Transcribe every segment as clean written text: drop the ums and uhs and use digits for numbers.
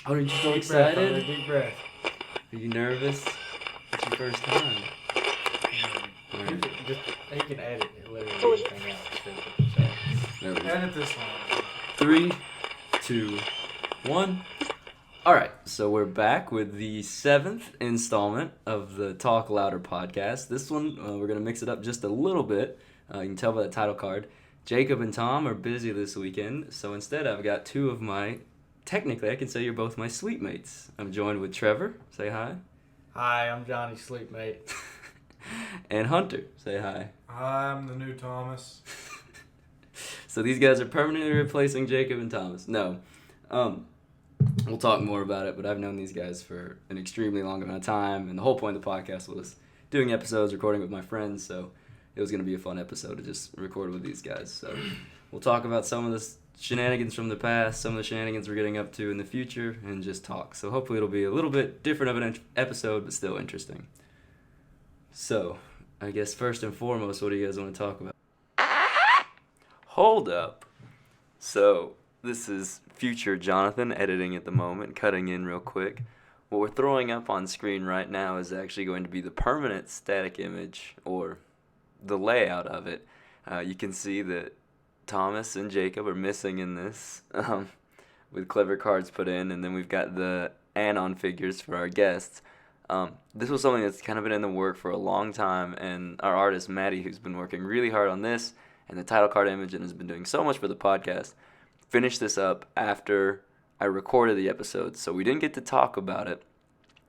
Oh, are you so Deep excited? breath, deep breath. Are you nervous? It's your first time. He can edit literally anything out. So. Edit this one. 3, 2, 1. Alright, so we're back with the 7th installment of the Talk Louder podcast. This one, we're going to mix it up just a little bit. You can tell by the title card. Jacob and Tom are busy this weekend, so instead I've got two of my, technically I can say you're both my suite mates. I'm joined with Trevor. Say hi. Hi, I'm Johnny's sleepmate. And Hunter. Say hi. I'm the new Thomas. So these guys are permanently replacing Jacob and Thomas. No. We'll talk more about it, but I've known these guys for an extremely long amount of time, and the whole point of the podcast was doing episodes, recording with my friends, so it was going to be a fun episode to just record with these guys. So we'll talk about some of the shenanigans from the past, some of the shenanigans we're getting up to in the future, and just talk. So hopefully it'll be a little bit different of an episode, but still interesting. So, I guess first and foremost, what do you guys want to talk about? Hold up. So, this is future Jonathan editing at the moment, cutting in real quick. What we're throwing up on screen right now is actually going to be the permanent static image, or the layout of it. You can see that Thomas and Jacob are missing in this, with clever cards put in, and then we've got the anon figures for our guests. This was something that's kind of been in the work for a long time, and our artist Maddie, who's been working really hard on this and the title card image and has been doing so much for the podcast, finished this up after I recorded the episode, so we didn't get to talk about it,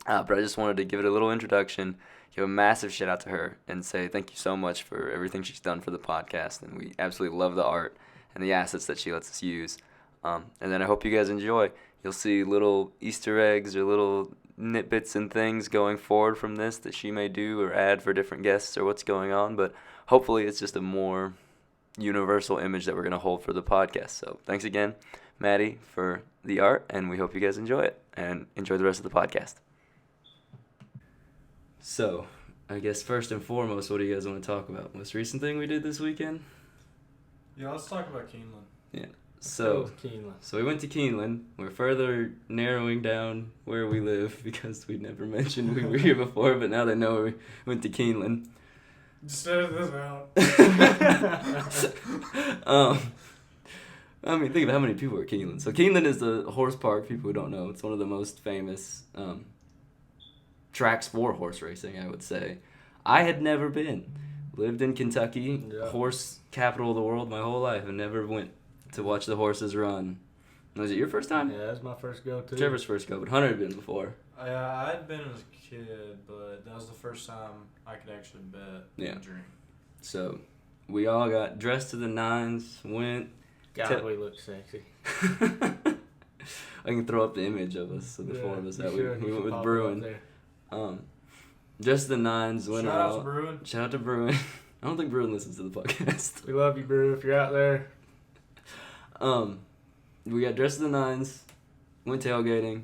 but I just wanted to give it a little introduction, give a massive shout out to her, and say thank you so much for everything she's done for the podcast, and we absolutely love the art and the assets that she lets us use. And then I hope you guys enjoy. You'll see little Easter eggs or little nitbits and things going forward from this that she may do or add for different guests or what's going on, but hopefully it's just a more universal image that we're going to hold for the podcast. So thanks again, Maddie, for the art, and we hope you guys enjoy it and enjoy the rest of the podcast. So I guess first and foremost, what do you guys want to talk about? Most recent thing we did this weekend? Yeah, let's talk about Keeneland. Yeah. So we went to Keeneland. We're further narrowing down where we live because we never mentioned we were here before, but now they know we went to Keeneland. Just edit this out. I mean, think of how many people are at Keeneland. So Keeneland is a horse park, people who don't know. It's one of the most famous tracks for horse racing, I would say. I had never been. Lived in Kentucky, horse capital of the world my whole life, and never went to watch the horses run. Was it your first time? Yeah, that was my first go too. Trevor's first go, but Hunter had been before. I had been as a kid, but that was the first time I could actually bet and drink. So we all got dressed to the nines, went. God, we look sexy. I can throw up the image of us, so the four of us that we went with Bruin. Dressed to the nines, went out. Shout out to Bruin. Shout out to Bruin. I don't think Bruin listens to the podcast. We love you, Brew, if you're out there. We got dressed to the nines, went tailgating,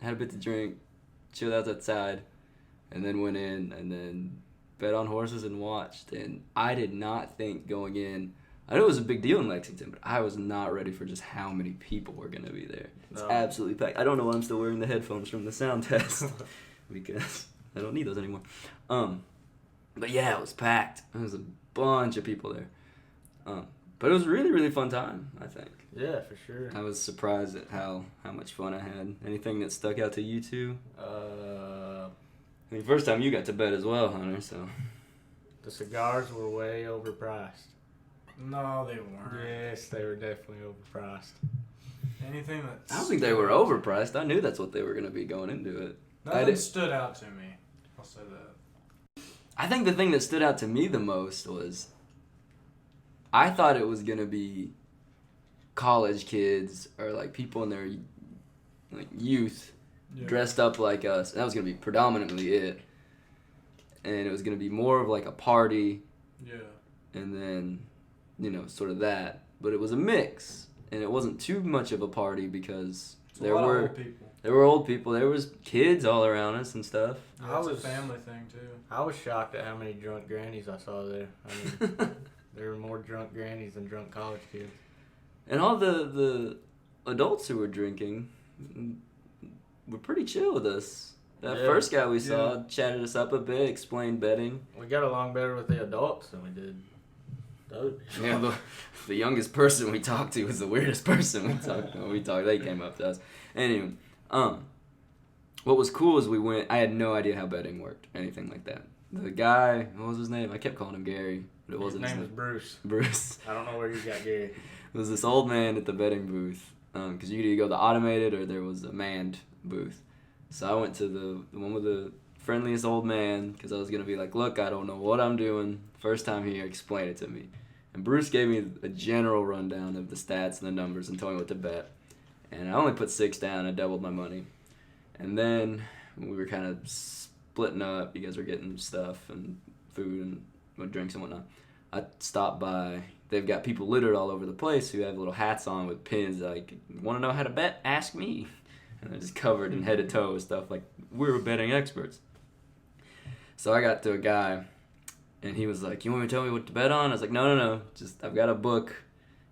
had a bit to drink, chilled outside, and then went in and then bet on horses and watched. And I did not think going in, I know it was a big deal in Lexington, but I was not ready for just how many people were going to be there. It's absolutely packed. I don't know why I'm still wearing the headphones from the sound test because I don't need those anymore. But yeah, it was packed. There was a bunch of people there. But it was a really, really fun time, I think. Yeah, for sure. I was surprised at how much fun I had. Anything that stuck out to you two? I mean, first time you got to bet as well, Hunter, so. The cigars were way overpriced. No, they weren't. Yes, they were definitely overpriced. Anything that... I don't think they were overpriced. I knew that's what they were going to be going into it. Nothing stood out to me. I'll say that. I think the thing that stood out to me the most was I thought it was going to be college kids or like people in their like youth dressed up like us. And that was going to be predominantly it. And it was going to be more of like a party. Yeah. And then, sort of that. But it was a mix. And it wasn't too much of a party because there were old people. There were old people. There was kids all around us and stuff. Yeah, it's a family thing too. I was shocked at how many drunk grannies I saw there. I mean, there were more drunk grannies than drunk college kids. And all the adults who were drinking, were pretty chill with us. That Yeah. first guy we saw chatted us up a bit, explained betting. We got along better with the adults than we did the other people. Yeah, the youngest person we talked to was the weirdest person we talked. They came up to us. Anyway, what was cool is we went. I had no idea how betting worked, anything like that. The guy, what was his name? I kept calling him Gary, but it wasn't His his name was Bruce. Bruce. I don't know where you got Gary. It was this old man at the betting booth, because you could either go the automated or there was a manned booth. So I went to the one with the friendliest old man because I was going to be like, look, I don't know what I'm doing. First time here, explain it to me. And Bruce gave me a general rundown of the stats and the numbers and told me what to bet. And I only put 6 down. I doubled my money. And then we were kind of splitting up. You guys were getting stuff and food and drinks and whatnot. I stopped by. They've got people littered all over the place who have little hats on with pins like, want to know how to bet? Ask me. And they're just covered in head to toe with stuff like, we're betting experts. So I got to a guy, and he was like, you want me to tell me what to bet on? I was like, no. Just, I've got a book.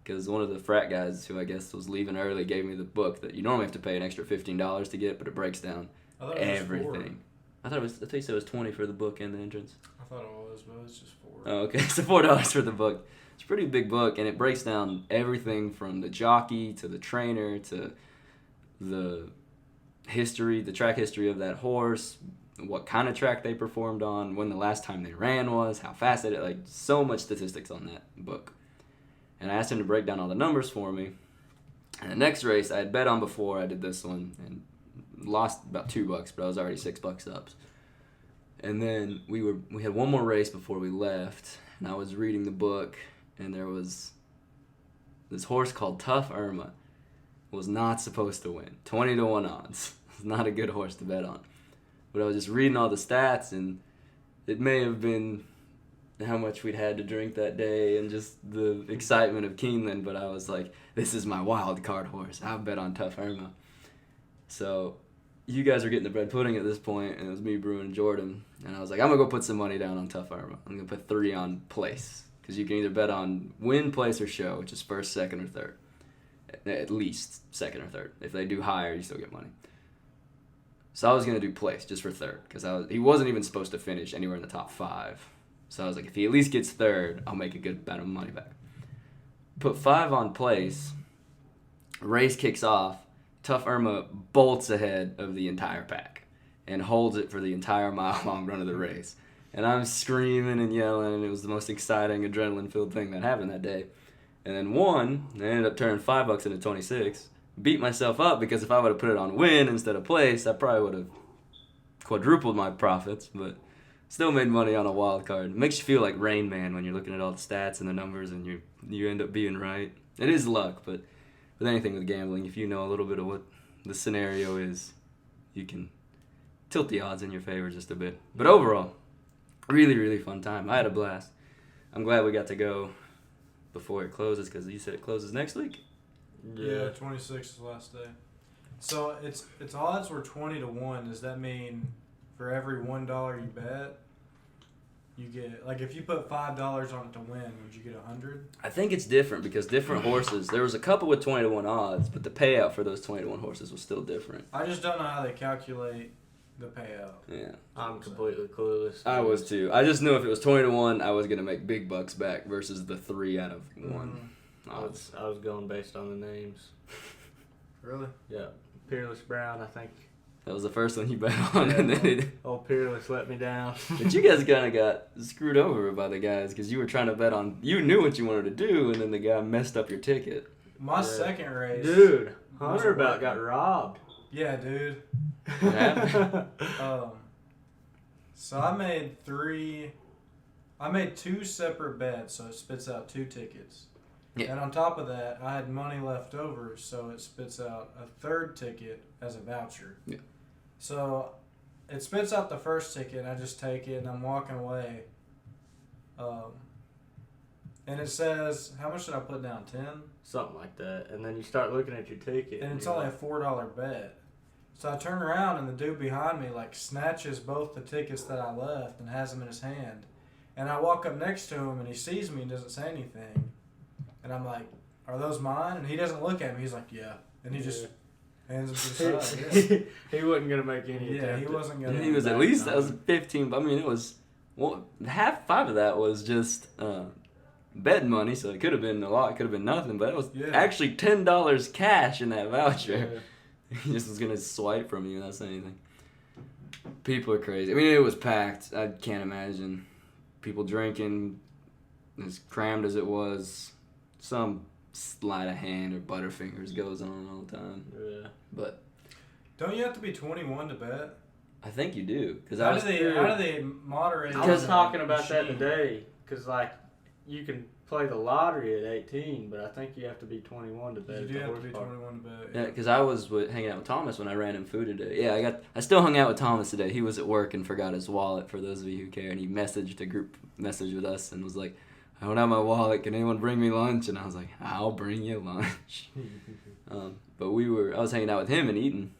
Because one of the frat guys, who I guess was leaving early, gave me the book that you normally have to pay an extra $15 to get, but it breaks down I thought it was everything. I thought you said it was $20 for the book and the entrance. I thought it was, but it's just $4. Oh, okay. So $4 for the book. It's a pretty big book, and it breaks down everything from the jockey to the trainer to the history, the track history of that horse, what kind of track they performed on, when the last time they ran was, how fast they did, like so much statistics on that book. And I asked him to break down all the numbers for me. And the next race I had bet on before I did this one and lost about $2, but I was already $6 up. And then we had one more race before we left, and I was reading the book, and there was this horse called Tough Irma. Was not supposed to win. 20-1 odds. It's not a good horse to bet on. But I was just reading all the stats, and it may have been how much we'd had to drink that day and just the excitement of Keeneland, but I was like, this is my wild card horse. I'll bet on Tough Irma. So you guys are getting the bread pudding at this point, and it was me, Bruin, and Jordan. And I was like, I'm going to go put some money down on Tough Irma. I'm going to put 3 on place. Because you can either bet on win, place, or show, which is first, second, or third. At least second or third. If they do higher, you still get money. So I was going to do place just for third. Because he wasn't even supposed to finish anywhere in the top 5. So I was like, if he at least gets third, I'll make a good amount of money back. Put 5 on place. Race kicks off. Tough Irma bolts ahead of the entire pack and holds it for the entire mile-long run of the race. And I'm screaming and yelling, and it was the most exciting, adrenaline-filled thing that happened that day. And then won, and I ended up turning $5 into 26. Beat myself up because if I would have put it on win instead of place, I probably would have quadrupled my profits, but still made money on a wild card. It makes you feel like Rain Man when you're looking at all the stats and the numbers and you end up being right. It is luck, but with anything with gambling, if you know a little bit of what the scenario is, you can tilt the odds in your favor just a bit. But overall, really, really fun time. I had a blast. I'm glad we got to go before it closes because you said it closes next week. Yeah, 26 is the last day. So its odds were 20-1. Does that mean for every $1 you bet, you get, like, if you put $5 on it to win, would you get 100? I think it's different because different horses. There was a couple with 20-1 odds, but the payout for those 20-1 horses was still different. I just don't know how they calculate the payout. Yeah, I'm completely clueless. I was too. I just knew if it was 20-1, I was gonna make big bucks back versus the 3 out of 1 odds. I was going based on the names. Really? Yeah. Peerless Brown, I think. That was the first one you bet on, and then it. Old Peerless let me down. But you guys kind of got screwed over by the guys because you were trying to bet on. You knew what you wanted to do, and then the guy messed up your ticket. My second race. Dude, Hunter about got robbed. Yeah, dude. What happened? So I made 2 separate bets, so it spits out 2 tickets. Yeah. And on top of that, I had money left over, so it spits out a 3rd ticket as a voucher. Yeah. So it spits out the first ticket, and I just take it, and I'm walking away. And it says, how much did I put down? 10? Something like that. And then you start looking at your ticket. And it's only a $4 bet. So I turn around, and the dude behind me, like, snatches both the tickets that I left and has them in his hand. And I walk up next to him, and he sees me and doesn't say anything. And I'm like, are those mine? And he doesn't look at me. He's like, yeah. And he just Hands him to the side. Yeah. He wasn't gonna make any Yeah, attempt. he wasn't gonna. He was at least that was 15. I mean, it was half 5 of that was just bed money, so it could have been a lot, it could have been nothing, but it was actually $10 cash in that voucher. Yeah. He just was gonna swipe from you, that's anything. People are crazy. I mean, it was packed. I can't imagine people drinking as crammed as it was. Some sleight of hand or butterfingers goes on all the time. Yeah. But Don't you have to be 21 to bet? I think you do, because How do they moderate? I was the talking about that machine? today, because like you can play the lottery at 18, but I think you have to be 21 to bet. You at do the have to horse be park. 21 to bet. yeah, because I was hanging out with Thomas when I ran him food today. Yeah, I still hung out with Thomas today. He was at work and forgot his wallet, for those of you who care, and he messaged a group message with us and was like, I don't have my wallet. Can anyone bring me lunch? And I was like, I'll bring you lunch. But I was hanging out with him and eating.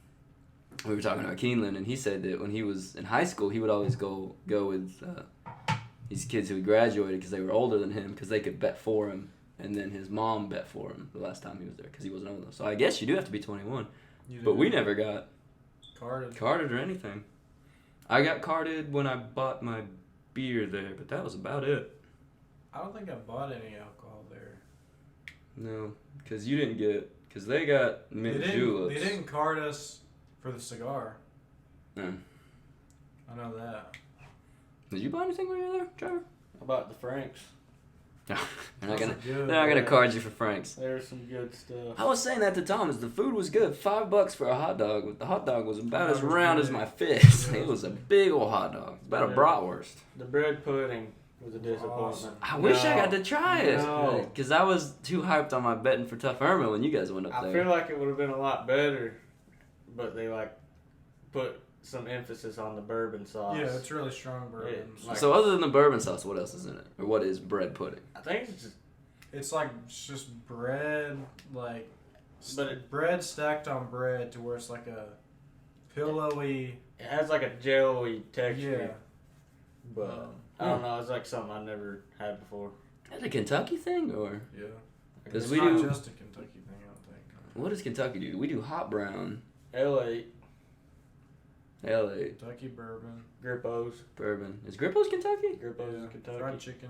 We were talking about Keeneland, and he said that when he was in high school, he would always go with these kids who had graduated because they were older than him, because they could bet for him, and then his mom bet for him the last time he was there because he wasn't old enough. So I guess you do have to be 21. But we never got carded or anything. I got carded when I bought my beer there, but that was about it. I don't think I bought any alcohol there. No, because you didn't get, because they got mint juleps. They didn't card us for the cigar. No. I know that. Did you buy anything when you were there, Trevor? About the Franks. No, they're not Those are good. they're not gonna card you for Franks. There's some good stuff. I was saying that to Thomas. The food was good. $5 for a hot dog. But the hot dog was about as round as my fist. Yeah, It was a big old hot dog. It's about a bratwurst. The bread pudding was a disappointment. I wish I got to try it. No. Because I was too hyped on my betting for Tough Irma when you guys went up I there. feel like it would have been a lot better, but they like put some emphasis on the bourbon sauce. Yeah, it's really strong bourbon. like- So other than the bourbon sauce, what else is in it? Or what is bread pudding? I think it's just It's like just bread, like But bread stacked on bread to where it's like a pillowy. it has like a jelly Yeah. texture. But I don't know. It's like something I've never had before. Is it a Kentucky thing or Yeah. Because It's we not do. just a Kentucky thing, I don't think. What does Kentucky do? We do hot brown, L8 LA Kentucky bourbon. Grippos. bourbon. Is Grippo's Kentucky? Grippos Yeah. is Kentucky. Fried chicken.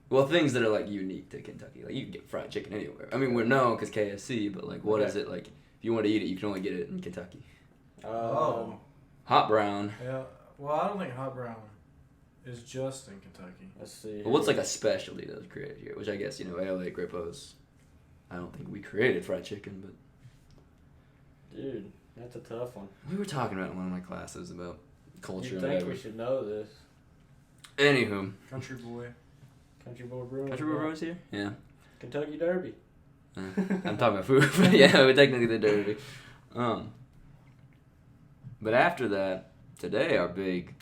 Well, things that are like unique to Kentucky. Like you can get fried chicken anywhere. I mean, we're known because KFC, but like, what is it like? If you want to eat it, you can only get it in Kentucky. Oh. Hot brown. Yeah. Well, I don't think hot brown is just in Kentucky. Let's see. Well, what's like a specialty that was created here? Which I guess LA Grippo's. I don't think we created fried chicken, but Dude, that's a tough one. we were talking about it in one of my classes about culture You and think whatever. we should know this? Anywho, Country boy. Country Boy Brewing. Country Boy Rose here. Yeah. Kentucky Derby. I'm talking about food, but yeah, we're technically the derby. But after that, today our big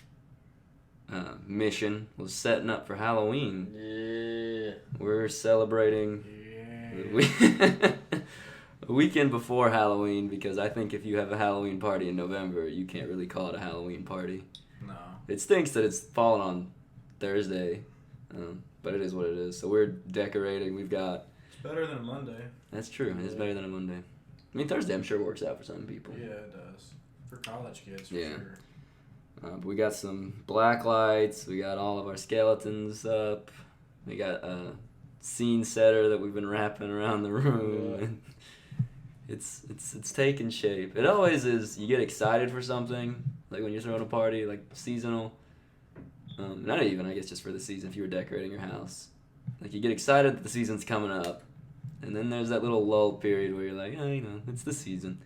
mission was setting up for Halloween. Yeah. We're celebrating Yeah. a weekend before Halloween, because I think if you have a Halloween party in November, you can't really call it a Halloween party. No. It stinks that it's fallen on Thursday, but it is what it is. So we're decorating. We've got... It's better than a Monday. That's true. It's better than a Monday. I mean, Thursday I'm sure works out for some people. Yeah, it does. For college kids, for Yeah. sure. But we got some black lights. We got all of our skeletons up. We got a scene setter that we've been wrapping around the room. Yeah. And it's taking shape. It always is. You get excited for something, like when you're throwing a party, like seasonal. Not even, I guess, just for the season. If you were decorating your house, like you get excited that the season's coming up, and then there's that little lull period where you're like, oh, it's the season.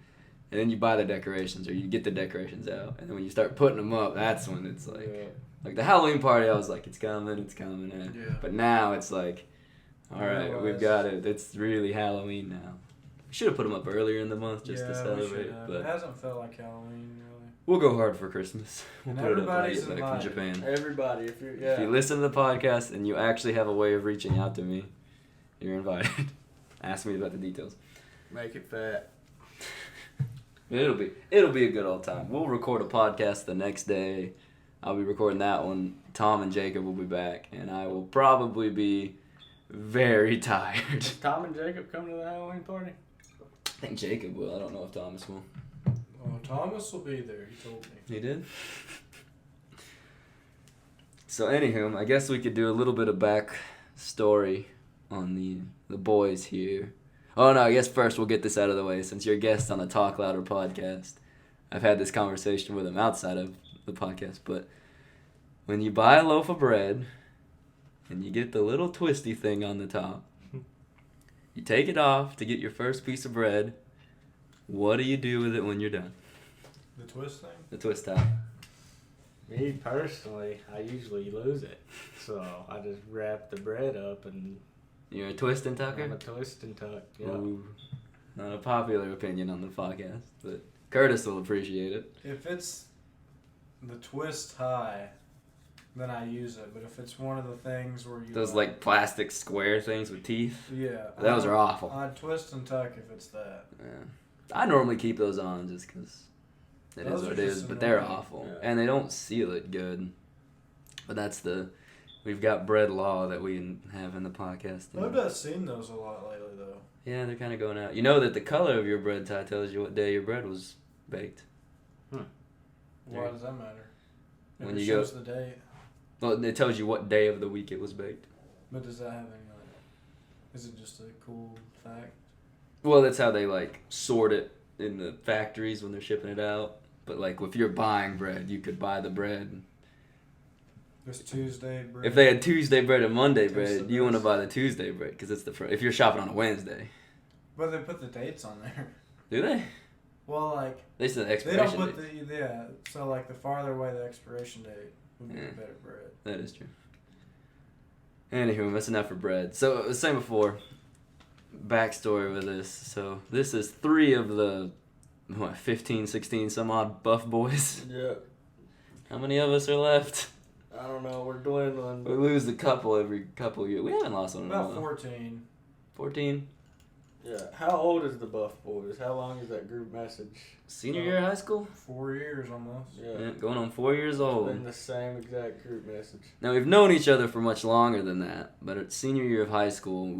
And then you buy the decorations, or you get the decorations out, and then when you start putting them up, that's when it's like the Halloween party. I was like, it's coming. Yeah. But now it's like, all right, we've Otherwise- got it. It's really Halloween now. We should have put them up earlier in the month just to we celebrate, should have. It but hasn't felt like Halloween, really. we'll go hard for Christmas. We'll And put it up when I everybody's get back from invited. Japan. Everybody, if you're If you listen to the podcast and you actually have a way of reaching out to me, you're invited. Ask me about the details. make it fat. It'll be a good old time. We'll record a podcast the next day. I'll be recording that one. Tom and Jacob will be back, and I will probably be very tired. Does Tom and Jacob come to the Halloween party? I think Jacob will. I don't know if Thomas will. Oh, Thomas will be there. He told me. He did? So, anywho, I guess we could do a little bit of back story on the boys here. Oh, no, I guess first we'll get this out of the way. Since you're a guest on the Talk Louder podcast, I've had this conversation with him outside of the podcast, but when you buy a loaf of bread and you get the little twisty thing on the top, you take it off to get your first piece of bread, what do you do with it when you're done? The twist thing? The twist top. Me personally, I usually lose it, so I just wrap the bread up and You're a twist and tucker? I'm a twist and tuck. Yeah. Ooh, not a popular opinion on the podcast, but Curtis will appreciate it. If it's the twist high, then I use it. But if it's one of the things where you Those like plastic square things with teeth. yeah, Those are awful. I'd twist and tuck if it's that. Yeah. I normally keep those on just because it Those is are what it is, just but they're annoying. awful. Yeah. And they don't seal it good. But we've got bread law that we have in the podcast. I've not seen those a lot lately, though. Yeah, they're kind of going out. You know that the color of your bread tie tells you what day your bread was baked. Why does that matter? If When it you shows the date. Well, it tells you what day of the week it was baked. But does that have any, like, is it just a cool fact? Well, that's how they, like, sort it in the factories when they're shipping it out. But, like, if you're buying bread, you could buy the bread. This Tuesday bread. If they had Tuesday bread and Monday Tastes bread, the you want to best. buy the Tuesday bread because it's if you're shopping on a Wednesday. But they put the dates on there. Do they? Well, like, They said they expiration don't put date. so, like, the farther away the expiration date would be Yeah. the better bread. That is true. Anywho, that's enough for bread. So, I was saying before, backstory with this. So, this is 3 of the, 15, 16 some odd buff boys. Yeah. How many of us are left? I don't know. We're dwindling. We lose a couple every couple years. We haven't lost one in a About while. 14. 14? Yeah. How old is the Buff Boys? How long is that group message? Senior year of high school? 4 years almost. Yeah. Yeah, going on 4 years It's old. been the same exact group message. Now, we've known each other for much longer than that, but at senior year of high school,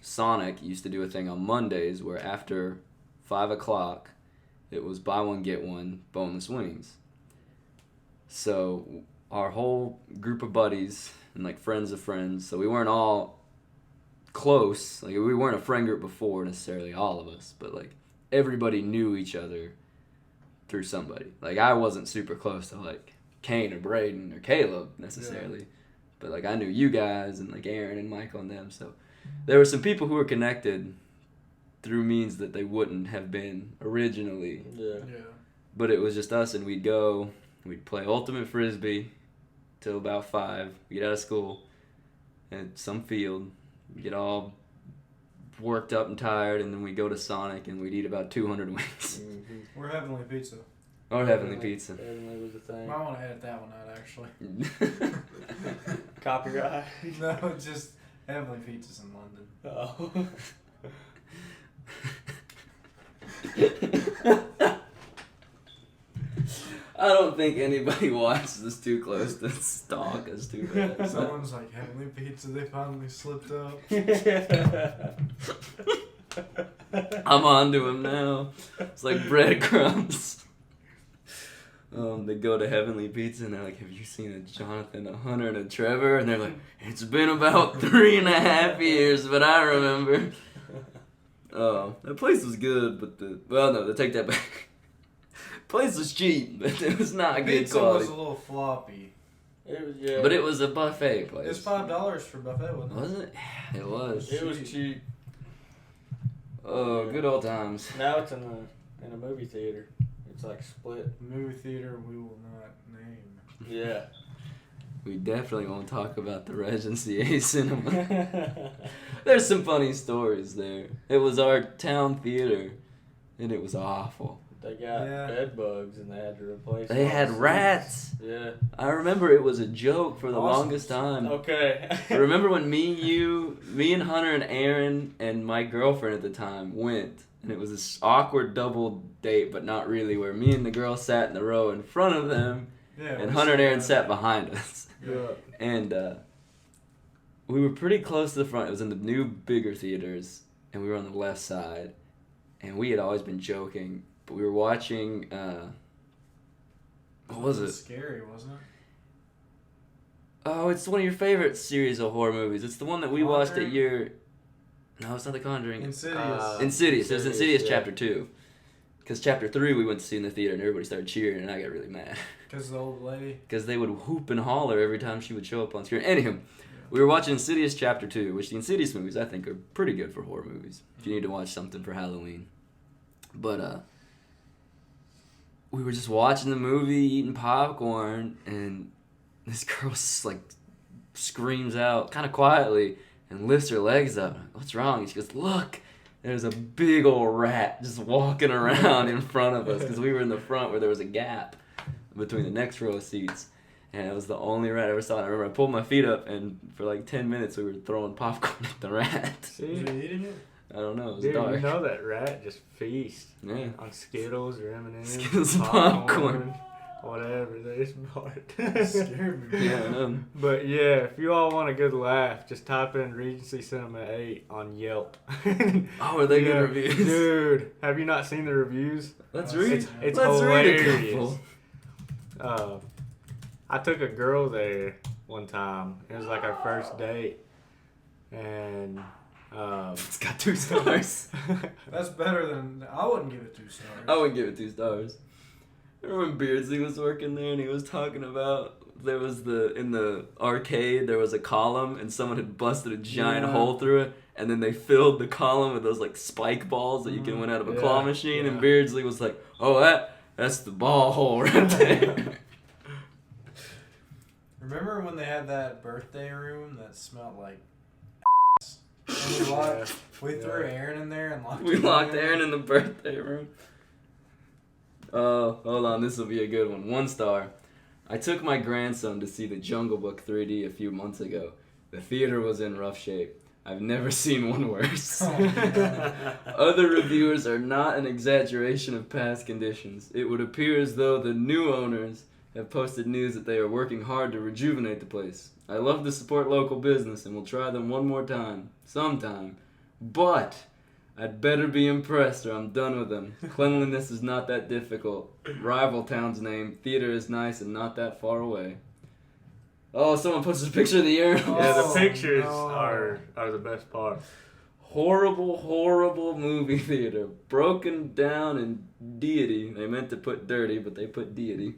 Sonic used to do a thing on Mondays where after 5 o'clock, it was buy one, get one, boneless wings. So, our whole group of buddies and, like, friends of friends, so we weren't all close. Like, we weren't a friend group before, necessarily, all of us, but, like, everybody knew each other through somebody. Like, I wasn't super close to, like, Kane or Braden or Caleb, necessarily. Yeah. But, like, I knew you guys and, like, Aaron and Michael and them, so there were some people who were connected through means that they wouldn't have been originally. Yeah. But it was just us, and we'd play Ultimate Frisbee till about 5, get out of school, at some field, get all worked up and tired, and then we'd go to Sonic, and we'd eat about 200 wings. Mm-hmm. We're Heavenly Pizza. Or Heavenly Pizza. Heavenly was the thing. I want to edit that one out, actually. Copyright. No, just Heavenly Pizza's in London. Oh. I don't think anybody watches this too close to stalk us too bad. Someone's like, Heavenly Pizza, they finally slipped up. I'm on to him now. It's like breadcrumbs. They go to Heavenly Pizza and they're like, have you seen a Jonathan, a Hunter, and a Trevor? And they're like, it's been about 3.5 years, but I remember. Oh, that place was good, but they take that back. Place was cheap, but it was not good Pizza quality. was a little floppy. It was, yeah. But it was a buffet place. It was $5 for buffet, wasn't it? Was it? It was. It was cheap. Oh, good old times. Now it's in a movie theater. It's like split. Movie theater we will not name. Yeah. We definitely won't talk about the Regency A Cinema. There's some funny stories there. It was our town theater, and it was awful. They got bed bugs and they had to replace They all had the seats. rats. Yeah. I remember it was a joke for the longest time. Okay. Remember when me and Hunter and Aaron and my girlfriend at the time went, and it was this awkward double date, but not really, where me and the girl sat in the row in front of them, and Hunter and Aaron sat behind us. Yeah. And we were pretty close to the front. It was in the new, bigger theaters, and we were on the left side. and we had always been joking, but we were watching. What was it? Scary, wasn't it? Oh, it's one of your favorite series of horror movies. It's the one that we watched at Conjuring? your. No, it's not The Conjuring. Insidious. Insidious. It was Insidious yeah. Chapter 2. Because Chapter 3 we went to see in the theater and everybody started cheering and I got really mad. Because the old lady. Because they would whoop and holler every time she would show up on screen. Anywho, we were watching Insidious Chapter 2, which the Insidious movies I think are pretty good for horror movies. If you need to watch something for Halloween. But, we were just watching the movie, eating popcorn, and this girl, like, screams out kind of quietly and lifts her legs up. What's wrong? And she goes, look, there's a big old rat just walking around in front of us because we were in the front where there was a gap between the next row of seats. And it was the only rat I ever saw. And I remember I pulled my feet up, and for like 10 minutes we were throwing popcorn at the rat. See? Was he eating it? I don't know. It was Dude, dark. you know that rat just feast Yeah. on Skittles or M&M's, Skittles and popcorn. whatever they bought. Scared me. Yeah, I know. But yeah, if you all want a good laugh, just type in Regency Cinema 8 on Yelp. Oh, are they good reviews? Dude, have you not seen the reviews? Let's It's- read. It's Let's read a hilarious. couple. I took a girl there one time. It was like our first date. And It's got 2 stars. That's better than. I wouldn't give it 2 stars. I would give it 2 stars. Remember when Beardsley was working there and he was talking about there was in the arcade there was a column and someone had busted a giant Yeah. hole through it and then they filled the column with those like spike balls that you can win out of a claw machine and yeah. Beardsley was like, oh that's the ball hole right there. Remember when they had that birthday room that smelled like and we threw Aaron in there and locked We him locked in. Aaron in the birthday room. Oh, hold on, this will be a good one. 1 star. I took my grandson to see the Jungle Book 3D a few months ago. The theater was in rough shape. I've never seen one worse. Oh my God. Other reviewers are not an exaggeration of past conditions. It would appear as though the new owners have posted news that they are working hard to rejuvenate the place. I love to support local business and will try them one more time, sometime. But I'd better be impressed or I'm done with them. Cleanliness is not that difficult. Rival town's name. Theater is nice and not that far away. Oh, someone posted a picture of the urinal. yeah, the Oh, pictures no. are the best part. Horrible, horrible movie theater. Broken down in deity. They meant to put dirty, but they put deity.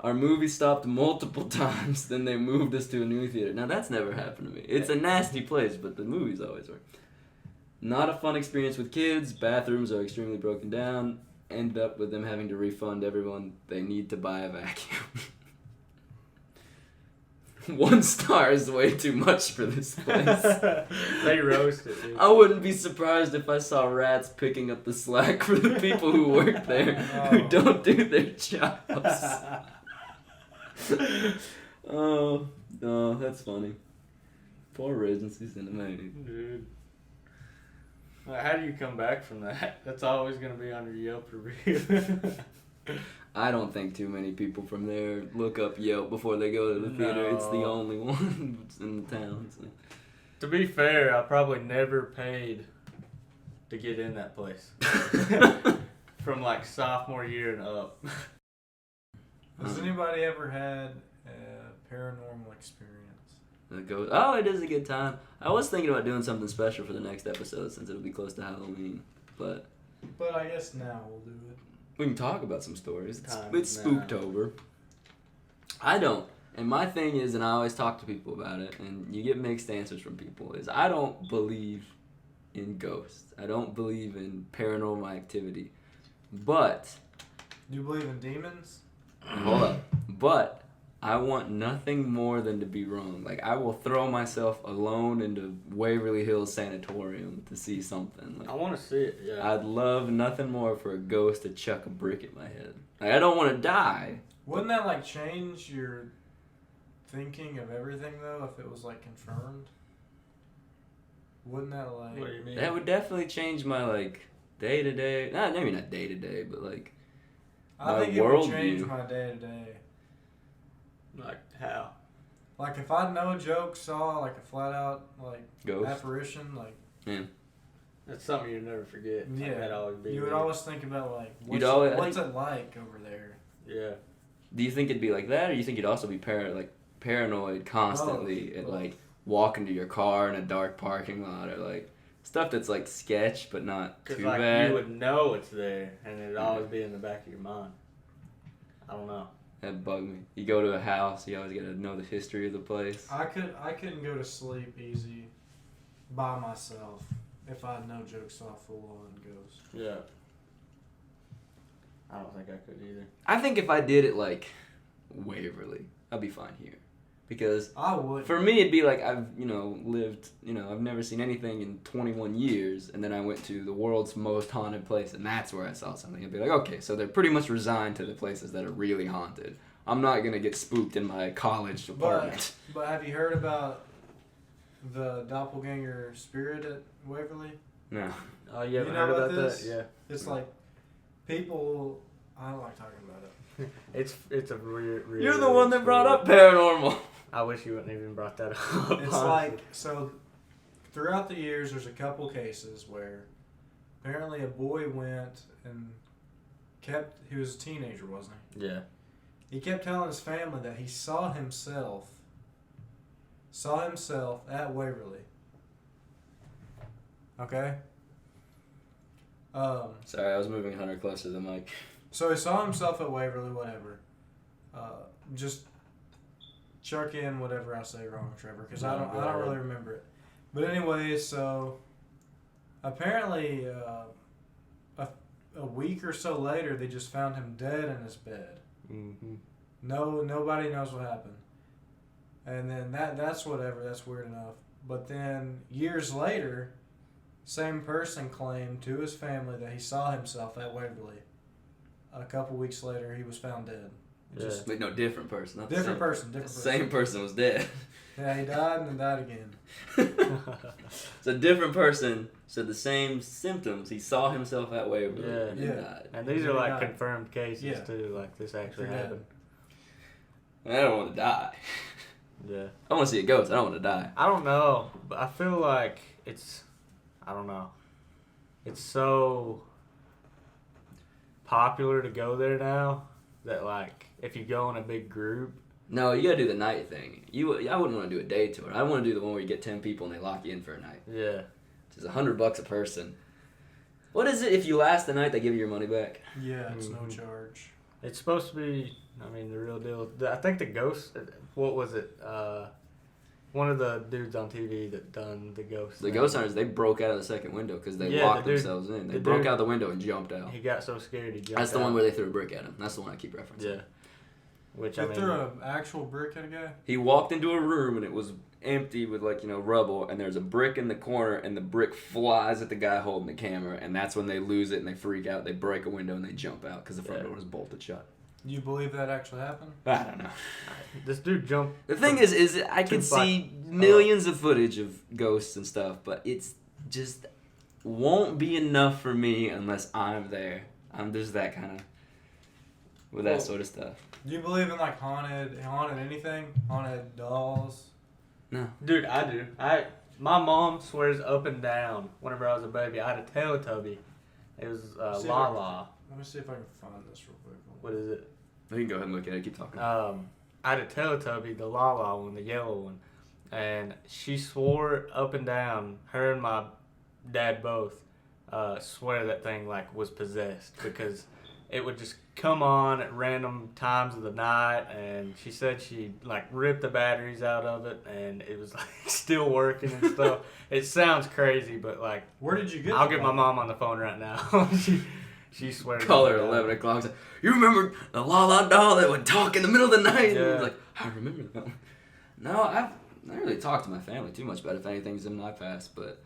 Our movie stopped multiple times, then they moved us to a new theater. Now, that's never happened to me. It's a nasty place, but the movies always work. Not a fun experience with kids. Bathrooms are extremely broken down. Ended up with them having to refund everyone. They need to buy a vacuum. 1 star is way too much for this place. They roast it, dude. I wouldn't be surprised if I saw rats picking up the slack for the people who work there who Oh. don't do their jobs. Oh, no, that's funny. Poor Regency Cinema. Dude. Like, how do you come back from that? That's always going to be on your Yelp review. I don't think too many people from there look up Yelp before they go to the theater. It's the No. only one in the town. So. To be fair, I probably never paid to get in that place. From like sophomore year and up. Has anybody ever had a paranormal experience? Oh, it is a good time. I was thinking about doing something special for the next episode since it'll be close to Halloween. But But I guess now we'll do it. we can talk about some stories. Time It's now. Spooktober. I don't. And my thing is, and I always talk to people about it, and you get mixed answers from people, is I don't believe in ghosts. I don't believe in paranormal activity. But, Do you believe in demons? hold up. But I want nothing more than to be wrong. Like, I will throw myself alone into Waverly Hills Sanatorium to see something. Like, I want to see it, yeah. I'd love nothing more for a ghost to chuck a brick at my head. Like, I don't want to die. Wouldn't that like change your thinking of everything though if it was like confirmed? Wouldn't that like? What do you mean? That would definitely change my, like, day-to-day. Maybe not day-to-day, but, like, I my think it would worldview. change my day to day. Like, how? Like if I no joke saw like a flat out like ghost. apparition, like Yeah. That's something you'd never forget. Yeah. Like, that'd always be You would weird. always think about like You'd always- what's it like over there? Yeah. Do you think it'd be like that, or you think you'd also be paranoid constantly at like walking to your car in a dark parking lot, or like stuff that's like sketch but not Because too like bad? you would know it's there, and it'd always be in the back of your mind. I don't know. That bugged me. You go to a house, you always gotta know the history of the place. I couldn't go to sleep easy by myself if I had no joke saw full on ghosts. Yeah. I don't think I could either. I think if I did it like Waverly, I'd be fine here. Because I would. for me, it'd be like I've, lived, I've never seen anything in 21 years, and then I went to the world's most haunted place, and that's where I saw something. I'd be like, okay, so they're pretty much resigned to the places that are really haunted. I'm not going to get spooked in my college apartment. But have you heard about the doppelganger spirit at Waverly? No. Oh, you haven't know heard about about this? that? Yeah. It's like people. I don't like talking about it. It's a weird. You're the one that brought up paranormal. I wish you wouldn't even brought that up. It's like, so throughout the years, there's a couple cases where apparently a boy went and he was a teenager, wasn't he? Yeah. He kept telling his family that he saw himself at Waverly. Okay? Sorry, I was moving Hunter closer to the mic. So he saw himself at Waverly, whatever. Just chuck in whatever I say wrong, Trevor, because I don't really remember it. But anyway, so apparently a week or so later, they just found him dead in his bed. Mm-hmm. Nobody knows what happened. And then that's whatever. That's weird enough. But then years later, same person claimed to his family that he saw himself at Waverly. A couple weeks later, he was found dead. Yeah. Wait, no, different person. Not the Different same person. Different person. Same person was dead. Yeah, he died and then died again. So different person said the same symptoms. He saw himself at Waverly and then Yeah. died. And these Yeah. are like confirmed cases Yeah. too. Like this actually Yeah. happened. I don't want to die. Yeah. I want to see a ghost. I don't want to die. I don't know, but I feel like I don't know. It's so popular to go there now that like if you go in a big group. No, you gotta do the night thing. I wouldn't want to do a day tour. I want to do the one where you get 10 people and they lock you in for a night. Yeah. Which is $100 a person. What is it if you last the night? They give you your money back. Yeah, it's no Mhm. charge. It's supposed to be. I mean, the real deal. I think the ghost. What was it? One of the dudes on TV that done the ghost. The thing. ghost hunters, they broke out of the second window because they Yeah, locked the dude- themselves in. They the broke dude- out the window and jumped out. He got so scared he jumped. That's the out. one where they threw a brick at him. That's the one I keep referencing. Yeah. Which They I mean. threw an actual brick at a guy? He walked into a room and it was empty with rubble, and there's a brick in the corner, and the brick flies at the guy holding the camera, and that's when they lose it and they freak out. They break a window and they jump out because the front Yeah. door was bolted shut. Do you believe that actually happened? I don't know. This dude jumped. The thing is I can Two see millions of footage of ghosts and stuff, but it's just won't be enough for me unless I'm there. I'm just that kind of with that Well, sort of stuff. Do you believe in like haunted anything? Haunted dolls? No. Dude, I do. My mom swears up and down. Whenever I was a baby, I had a Teletubby. It was See if La I can- La. Let me see if I can find this real quick. What is it? You can go ahead and look at it. Keep talking. I had a Teletubby, the La La one, the yellow one, and she swore up and down. Her and my dad both swear that thing like was possessed because it would just come on at random times of the night, and she said she like ripped the batteries out of it, and it was like still working and stuff. It sounds crazy, but like Where did you get I'll the get my doll? mom on the phone right now. She swears. Call her up at and down. 11 o'clock. Say, you remember the La La doll that would talk in the middle of the night? And Yeah. he's like, I remember that one. No, I don't really talk to my family too much about if anything's in my past, but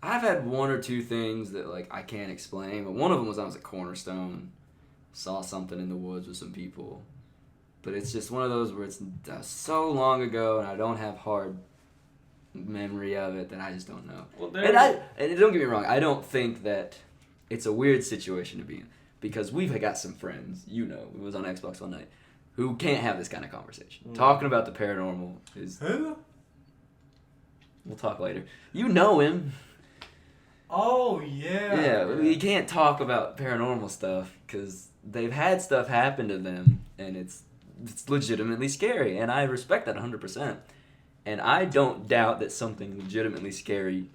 I've had one or two things that like I can't explain. But one of them was I was at Cornerstone, saw something in the woods with some people, but it's just one of those where it's so long ago and I don't have hard memory of it that I just don't know. Well, And don't get me wrong, I don't think that it's a weird situation to be in because we've got some friends, we was on Xbox one night, who can't have this kind of conversation. Mm. Talking about the paranormal is. Who? We'll talk later. You know him. Oh, yeah. Yeah, you can't talk about paranormal stuff because they've had stuff happen to them, and it's legitimately scary, and I respect that 100%. And I don't doubt that something legitimately scary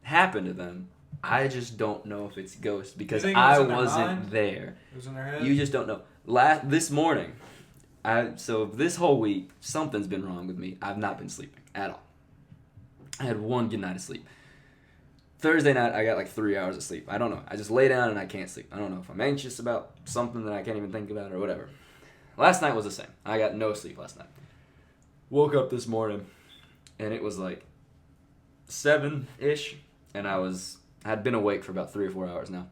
happened to them. I just don't know if it's ghosts because You think it was I in their wasn't mind? there. It was in their head? You just don't know. This morning, so this whole week, something's been wrong with me. I've not been sleeping at all. I had one good night of sleep. Thursday night, I got like 3 hours of sleep. I don't know. I just lay down and I can't sleep. I don't know if I'm anxious about something that I can't even think about or whatever. Last night was the same. I got no sleep last night. Woke up this morning, and it was like 7-ish, and I had been awake for about 3 or 4 hours now.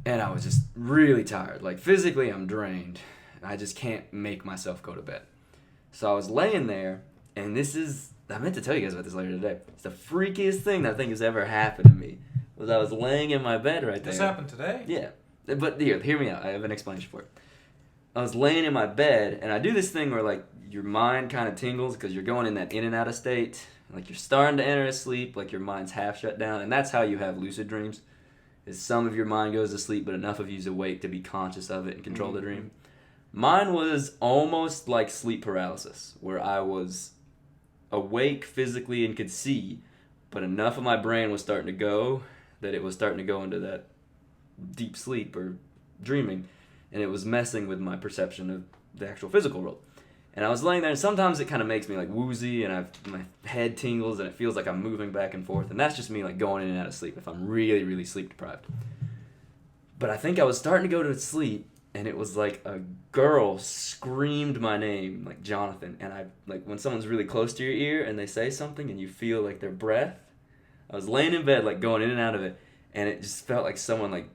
And I was just really tired. Like, physically, I'm drained. I just can't make myself go to bed. So I was laying there, and I meant to tell you guys about this later today. It's the freakiest thing that I think has ever happened to me. Was I was laying in my bed right there. This happened today? Yeah. But hear me out. I have an explanation for it. I was laying in my bed, and I do this thing where, like, your mind kind of tingles because you're going in that in and out of state. Like, you're starting to enter a sleep, like your mind's half shut down. And that's how you have lucid dreams, is some of your mind goes to sleep, but enough of you's awake to be conscious of it and control the dream. Mine was almost like sleep paralysis, where I was awake physically and could see, but enough of my brain was starting to go that it was starting to go into that deep sleep or dreaming, and it was messing with my perception of the actual physical world. And I was laying there, and sometimes it kind of makes me like woozy, and my head tingles, and it feels like I'm moving back and forth, and that's just me like going in and out of sleep if I'm really, really sleep deprived. But I think I was starting to go to sleep, and it was like a girl screamed my name, like Jonathan, and I, like when someone's really close to your ear and they say something and you feel like their breath, I was laying in bed like going in and out of it, and it just felt like someone like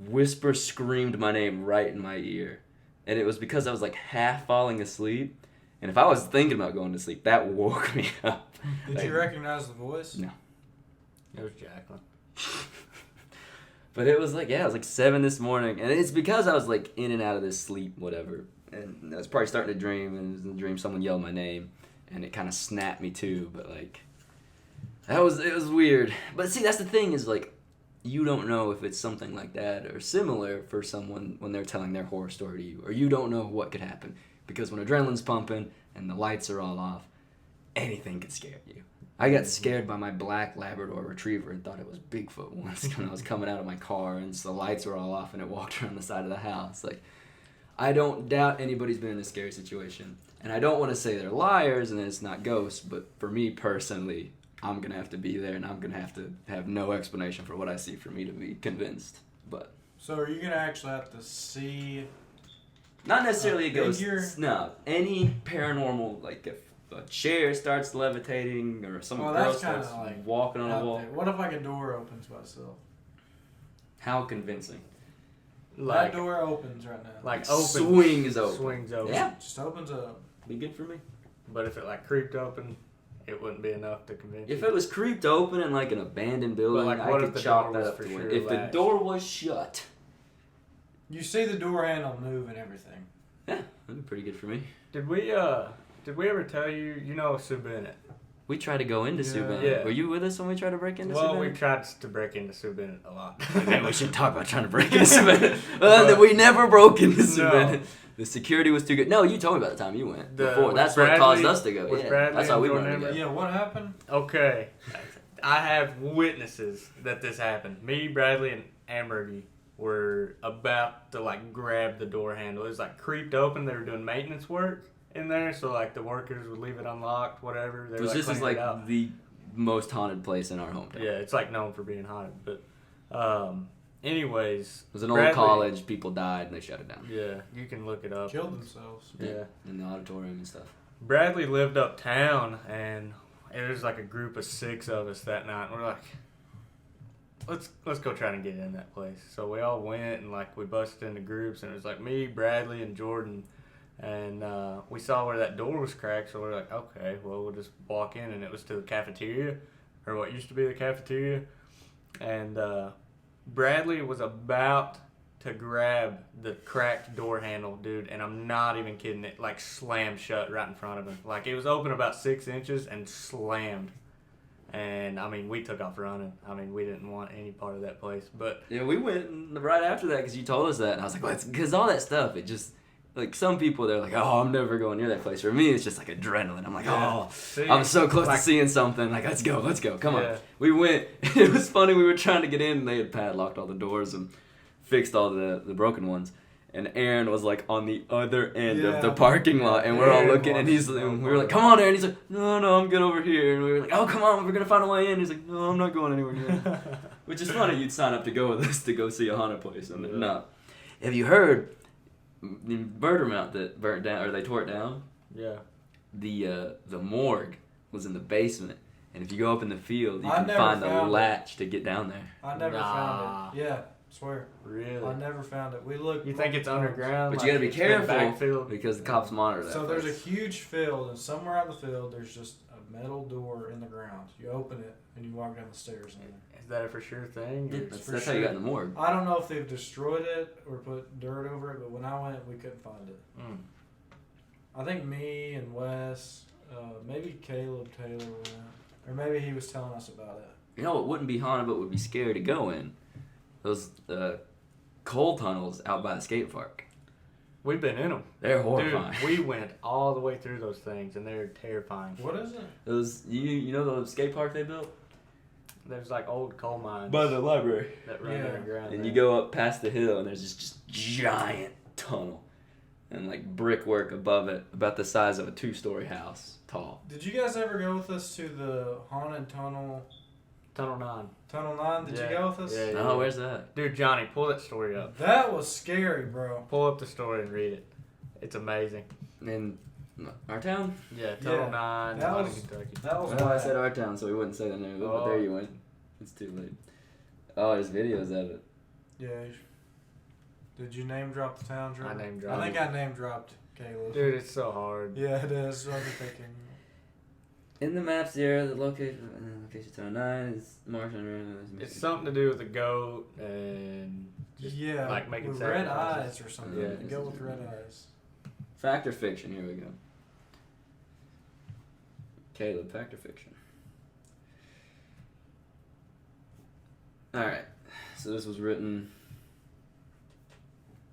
whisper screamed my name right in my ear. And it was because I was like half falling asleep, and if I was thinking about going to sleep, that woke me up. Did you recognize the voice? No. It was Jacqueline. But it was like, it was like 7 this morning. And it's because I was like in and out of this sleep, whatever. And I was probably starting to dream, and in the dream someone yelled my name, and it kind of snapped me too. But like, it was weird. But see, that's the thing is like, you don't know if it's something like that or similar for someone when they're telling their horror story to you. Or you don't know what could happen. Because when adrenaline's pumping and the lights are all off, anything could scare you. I got scared by my black Labrador retriever and thought it was Bigfoot once when I was coming out of my car and the lights were all off and it walked around the side of the house. Like, I don't doubt anybody's been in a scary situation. And I don't want to say they're liars and that it's not ghosts, but for me personally, I'm going to have to be there and I'm going to have no explanation for what I see for me to be convinced. But So are you going to actually have to see... not necessarily a ghost. figure? No, any paranormal, like if a chair starts levitating or some girl that's starts kinda like walking on a out wall. there. What if like a door opens by itself? How convincing. Like, that door opens right now. like open. Swings open. Swings open. Yeah. Just opens up. Be good for me. But if it like creeped open, it wouldn't be enough to convince If you. it was creeped open in like an abandoned building, like, I what could if the chalk door that was up for to win. sure If the latched? door was shut, You see the door handle move and everything. yeah, that'd be pretty good for me. Did we ever tell you, you know Sue Bennett? We tried to go into Sue Yeah. Bennett. Yeah. Were you with us when we tried to break into Sue Well, Bennett? we tried to break into Sue Bennett a lot. Maybe we should talk about trying to break into Sue Bennett. We never broke into Sue No. Bennett. The security was too good. No, you told me about the time you went before. with That's what Bradley- caused us to go. with Yeah, Bradley that's how and we Jordan wanted to go. Amber? Yeah, what happened? Okay, I have witnesses that this happened. Me, Bradley, and Amory were about to like grab the door handle. It was like creeped open. They were doing maintenance work in there, so like the workers would leave it unlocked, whatever. They were, This is cleaning like it out. the most haunted place in our hometown. Yeah, it's like known for being haunted. But anyways, It was an old Bradley- college. People died and they shut it down. Yeah, you can look it up. Killed themselves. Yeah. In the auditorium and stuff. Bradley lived uptown, and it was like a group of 6 of us that night. We're like, let's go try to get in that place. So we all went, and like we busted into groups, and it was like me, Bradley, and Jordan. And we saw where that door was cracked, so we're like, okay, well, we'll just walk in, and it was to the cafeteria, or what used to be the cafeteria. And Bradley was about to grab the cracked door handle, dude, and I'm not even kidding, it like slammed shut right in front of him. Like it was open about 6 inches and slammed. And, I mean, we took off running. I mean, we didn't want any part of that place. But Yeah, we went right after that because you told us that. And I was like, well, because all that stuff, it just, like, some people, they're like, oh, I'm never going near that place. For me, it's just like adrenaline. I'm like, oh, See, I'm so close like, to seeing something. Like, let's go, come on. Yeah. We went. It was funny. We were trying to get in, and they had padlocked all the doors and fixed all the broken ones. And Aaron was like on the other end of the parking lot, and we're all looking, and we were like, "Come on, Aaron!" He's like, "No, I'm good over here." And we were like, "Oh, come on, we're gonna find a way in." He's like, "No, I'm not going anywhere near that." Which is funny. You'd sign up to go with us to go see a haunted place, and no. Have you heard the murder mount that burnt down, or they tore it down? Yeah. The morgue was in the basement, and if you go up in the field, you I can never find the found latch to get down there. I never found it. Yeah, swear. Really? I never found it. We looked. You think it's underground? But you gotta be it's in the careful backfield? because the cops monitor that. So place. there's a huge field, and somewhere out in the field, there's just a metal door in the ground. You open it, and you walk down the stairs in there. Is that a for sure thing? Yeah, Or- that's how you got in the morgue. I don't know if they've destroyed it or put dirt over it, but when I went, we couldn't find it. Mm. I think me and Wes, maybe Caleb Taylor went, or maybe he was telling us about it. You know what wouldn't be haunted but would be scary to go in? Those coal tunnels out by the skate park. We've been in them. They're horrifying. Dude, we went all the way through those things, and they're terrifying. What is it? Those you know the skate park they built? There's like old coal mines By the library. that run Yeah. underground. And there. you go up past the hill and there's this just giant tunnel. And like brickwork above it, about the size of a 2-story house, tall. Did you guys ever go with us to the haunted tunnel? Tunnel 9. Tunnel 9? Did Yeah. you go with us? Yeah. Oh, where's that? Dude, Johnny, pull that story up. That was scary, bro. Pull up the story and read it. It's amazing. In our town? Yeah, Tunnel Yeah. 9, That London, was- Kentucky. That was Well, I bad. said our town, so we wouldn't say the name of it, but Oh. there you went. It's too late. Oh, there's videos of it. Yeah. Did you name drop the town, Drew? I name dropped. I think I name dropped Caleb. Dude, it's so hard. Yeah, it is. What I'm thinking. In the maps here, the location town 9 is Marshall. It's something to do with a goat and just Yeah, like making with red sacrifices. eyes or something. Yeah. Go with red eyes. Fact or fiction? Here we go. Caleb, fact or fiction? Alright, so this was written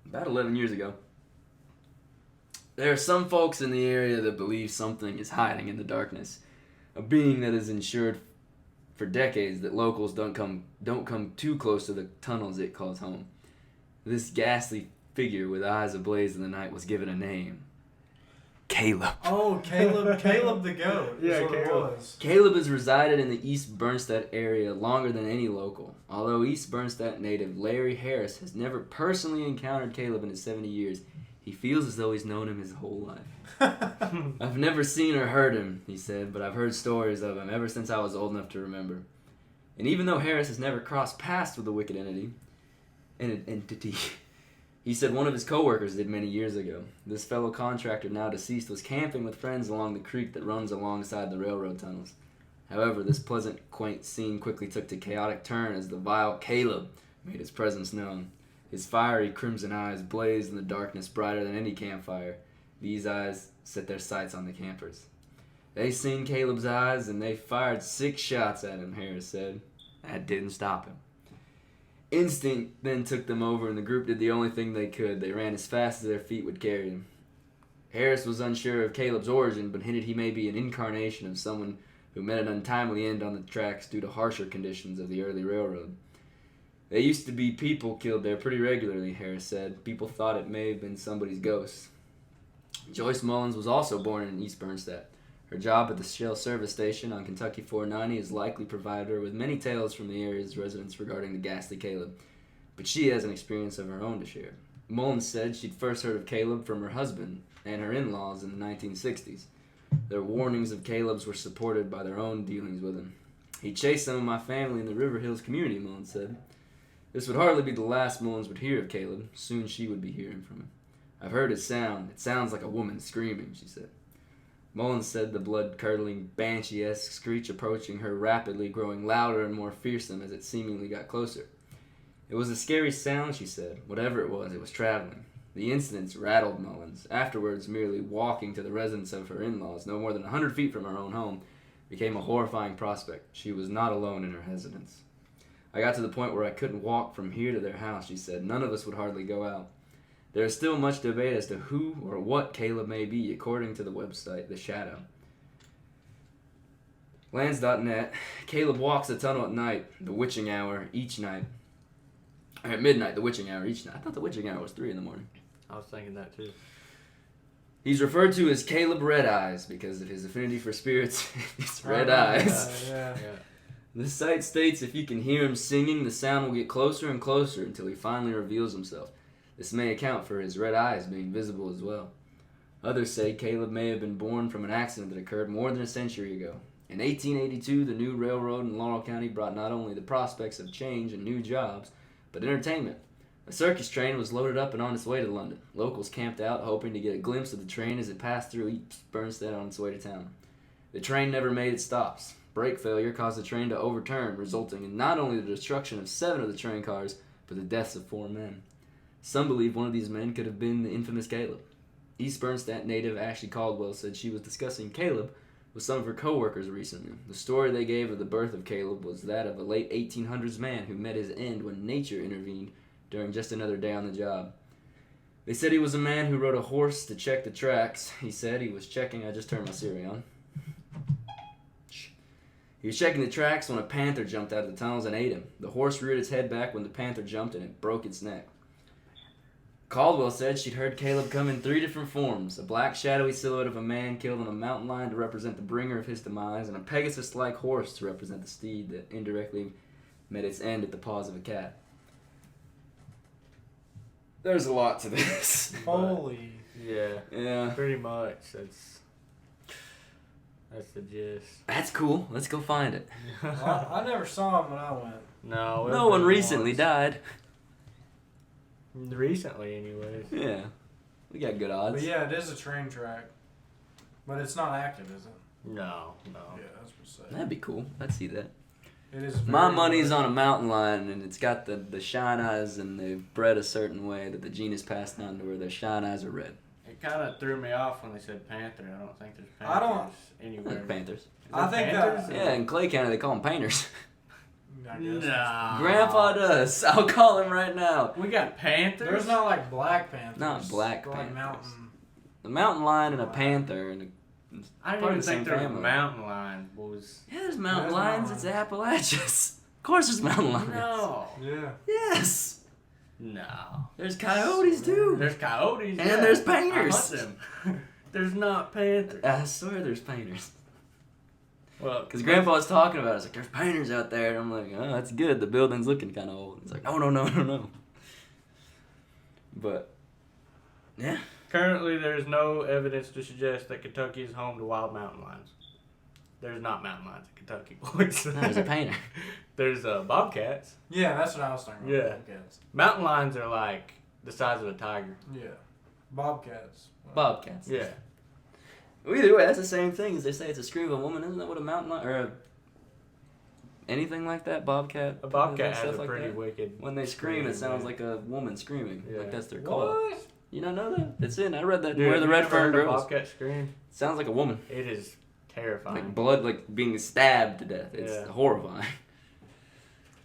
about 11 years ago. There are some folks in the area that believe something is hiding in the darkness. A being that has ensured for decades that locals don't come too close to the tunnels it calls home. This ghastly figure with eyes ablaze in the night was given a name. Caleb. Oh, Caleb the goat. Yeah, is what it Caleb. was. Caleb has resided in the East Bernstadt area longer than any local. Although East Bernstadt native Larry Harris has never personally encountered Caleb in his 70 years, he feels as though he's known him his whole life. I've never seen or heard him, he said, but I've heard stories of him ever since I was old enough to remember. And even though Harris has never crossed paths with the wicked entity, he said one of his coworkers did many years ago. This fellow contractor, now deceased, was camping with friends along the creek that runs alongside the railroad tunnels. However, this pleasant, quaint scene quickly took a chaotic turn as the vile Caleb made his presence known. His fiery crimson eyes blazed in the darkness brighter than any campfire. These eyes set their sights on the campers. They seen Caleb's eyes and they fired 6 shots at him, Harris said. That didn't stop him. Instinct then took them over and the group did the only thing they could. They ran as fast as their feet would carry them. Harris was unsure of Caleb's origin, but hinted he may be an incarnation of someone who met an untimely end on the tracks due to harsher conditions of the early railroad. There used to be people killed there pretty regularly, Harris said. People thought it may have been somebody's ghost. Joyce Mullins was also born in East Bernstadt. Her job at the Shell service station on Kentucky 490 has likely provided her with many tales from the area's residents regarding the ghastly Caleb, but she has an experience of her own to share. Mullins said she'd first heard of Caleb from her husband and her in-laws in the 1960s. Their warnings of Caleb's were supported by their own dealings with him. He chased some of my family in the River Hills community, Mullins said. This would hardly be the last Mullins would hear of Caleb. Soon she would be hearing from him. I've heard his sound. It sounds like a woman screaming, she said. Mullins said the blood-curdling, banshee-esque screech approaching her rapidly, growing louder and more fearsome as it seemingly got closer. It was a scary sound, she said. Whatever it was traveling. The incidents rattled Mullins. Afterwards, merely walking to the residence of her in-laws, no more than 100 feet from her own home, became a horrifying prospect. She was not alone in her hesitance. I got to the point where I couldn't walk from here to their house, she said. None of us would hardly go out. There is still much debate as to who or what Caleb may be, according to the website The Shadow. Lands.net, Caleb walks the tunnel at night, the witching hour, each night. Or at midnight, the witching hour, each night. I thought the witching hour was 3 in the morning. I was thinking that too. He's referred to as Caleb Red Eyes because of his affinity for spirits. His red eyes. Yeah. The site states if you can hear him singing, the sound will get closer and closer until he finally reveals himself. This may account for his red eyes being visible as well. Others say Caleb may have been born from an accident that occurred more than a century ago. In 1882, the new railroad in Laurel County brought not only the prospects of change and new jobs, but entertainment. A circus train was loaded up and on its way to London. Locals camped out, hoping to get a glimpse of the train as it passed through East Burnstead on its way to town. The train never made its stops. Brake failure caused the train to overturn, resulting in not only the destruction of 7 of the train cars, but the deaths of 4 men. Some believe one of these men could have been the infamous Caleb. East Burnstead native Ashley Caldwell said she was discussing Caleb with some of her co-workers recently. The story they gave of the birth of Caleb was that of a late 1800s man who met his end when nature intervened during just another day on the job. They said he was a man who rode a horse to check the tracks. He said he was checking... I just turned my Siri on. He was checking the tracks when a panther jumped out of the tunnels and ate him. The horse reared its head back when the panther jumped and it broke its neck. Caldwell said she'd heard Caleb come in 3 different forms: a black shadowy silhouette of a man killed on a mountain lion to represent the bringer of his demise, and a Pegasus-like horse to represent the steed that indirectly met its end at the paws of a cat. There's a lot to this. Holy. Yeah. Pretty much. That's the gist. That's cool. Let's go find it. Well, I never saw him when I went. No. No one recently died. Recently, anyways. Yeah. We got good odds. But yeah, it is a train track. But it's not active, is it? No. Yeah, that's what I say. That'd be cool. I'd see that. It is. My money's on a mountain lion, and it's got the shine eyes, and they're bred a certain way that the gene is passed down to where their shine eyes are red. It kind of threw me off when they said panther. I don't think there's I don't- panthers anywhere. Panthers. Is I there think panthers? that- Yeah, in Clay County they call them painters. I guess. Nah. Grandpa does. I'll call him right now. We got panthers? There's not like black panthers. Not black They're like panthers. mountain. The mountain lion and a panther. And I didn't part even of the think same there was family. mountain lion. Was yeah, there's mountain There's lions. mountain It's the Appalachians. Of course there's mountain lions. no. Yeah. Yes. No. There's coyotes too. There's coyotes. And yeah. there's painters. I hunt them. There's not panthers. I swear there's painters. Well, Because Grandpa was talking about it. It's like, there's painters out there. And I'm like, oh, that's good. The building's looking kind of old. It's like, no. But, yeah. currently there's no evidence to suggest that Kentucky is home to wild mountain lions. There's not mountain lions in Kentucky, boys. No, there's a painter. There's bobcats. Yeah, that's what I was talking about. Yeah. Bobcats. Mountain lions are like the size of a tiger. Yeah. Bobcats. Bobcats. Yeah. Well, either way, that's the same thing as they say it's a scream of a woman. Isn't that what a mountain lion, or anything like that? Bobcat? A bobcat Stuff has a like pretty that? wicked. When they scream, it sounds yeah. like a woman screaming. Yeah. Like that's their call. What? You don't know that? It's in. I read that. Dude, Where the have red you ever fern heard a grows. bobcat scream? Sounds like a woman. It is terrifying. Like blood, like being stabbed to death. It's Yeah. horrifying.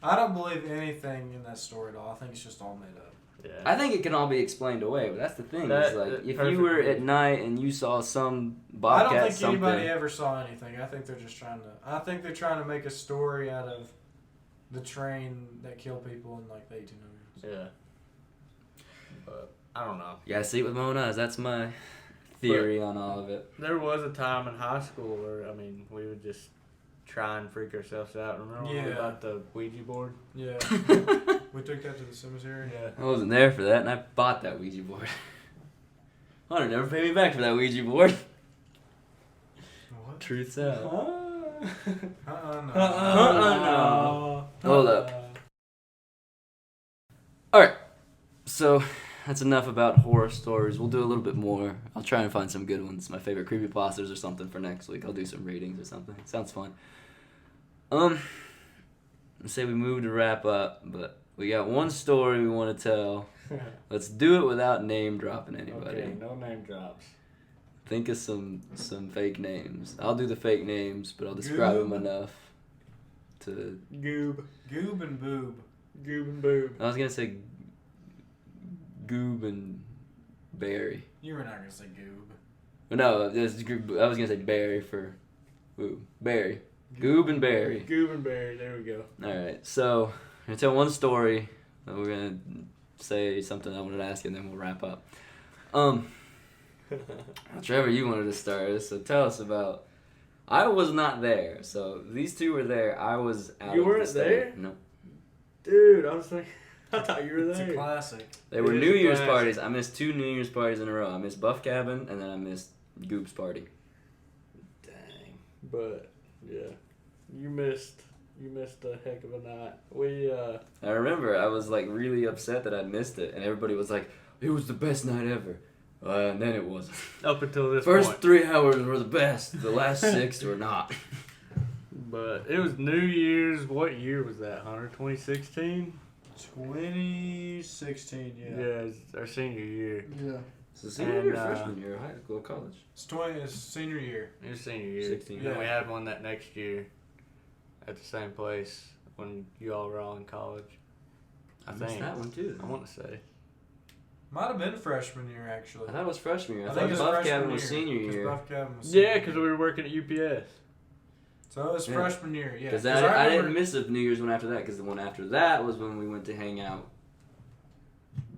I don't believe anything in that story at all. I think it's just all made up. Yeah. I think it can all be explained away, but that's the thing. That- is like that- if perfect. you were at night and you saw some I bobcat don't think something. anybody ever saw anything. I think they're just trying to. I think they're trying to make a story out of the train that killed people in like the 1800s. Yeah. But I don't know. You gotta see it with my own eyes. That's my theory on all of it. There was a time in high school where we would just try and freak ourselves out. Remember Yeah. about the Ouija board? Yeah. We took that to the cemetery. Yeah. I wasn't there for that, and I bought that Ouija board. Hunter never paid me back for that Ouija board. What? Truth's out. No. No. Hold up. Alright, so that's enough about horror stories. We'll do a little bit more. I'll try and find some good ones. My favorite creepypastas or something for next week. I'll do some ratings or something. Sounds fun. Let's say we move to wrap up, but we got one story we want to tell. Let's do it without name dropping anybody. Okay, no name drops. think of some fake names. I'll do the fake names, but I'll describe them enough to... Goob. Goob and Boob. Goob and Boob. I was going to say Goob and Barry. You were not going to say Goob. No, I was going to say Barry for... Ooh, Barry. Goob and Barry. Goob and Barry, there we go. Alright, so I'm going to tell one story, and we're going to say something I wanted to ask you, and then we'll wrap up. Trevor, you wanted to start us, so tell us about... I was not there, so these two were there. I was out You of weren't the state. there? No. Dude, I was thinking... I thought you were It's a there. classic. They were It is New a Year's classic. parties. I missed 2 New Year's parties in a row. I missed Buff Cabin, and then I missed Goob's party. Dang. But, yeah. You missed a heck of a night. We, I remember I was like really upset that I missed it, and everybody was like, "It was the best night ever," and then it wasn't. up until this First point. 3 hours were the best. The last 6 were not. But it was New Year's. What year was that, Hunter? 2016? 2016, yeah. Yeah, it's our senior year. Yeah. It's the senior And, year, freshman year, of high school, or college. It's senior year. It was senior year. 16. And we had one that next year at the same place when you all were all in college. I missed think. that one too. I want to say. Might have been freshman year, actually. I thought it was freshman year. I think thought it's Buff freshman Cabin was year, senior 'cause year. Buff Cabin was Yeah, senior because we year. were working at UPS. So it was Yeah. freshman year, yeah. Because 'Cause I remember- didn't miss a New Year's one after that, because the one after that was when we went to hang out.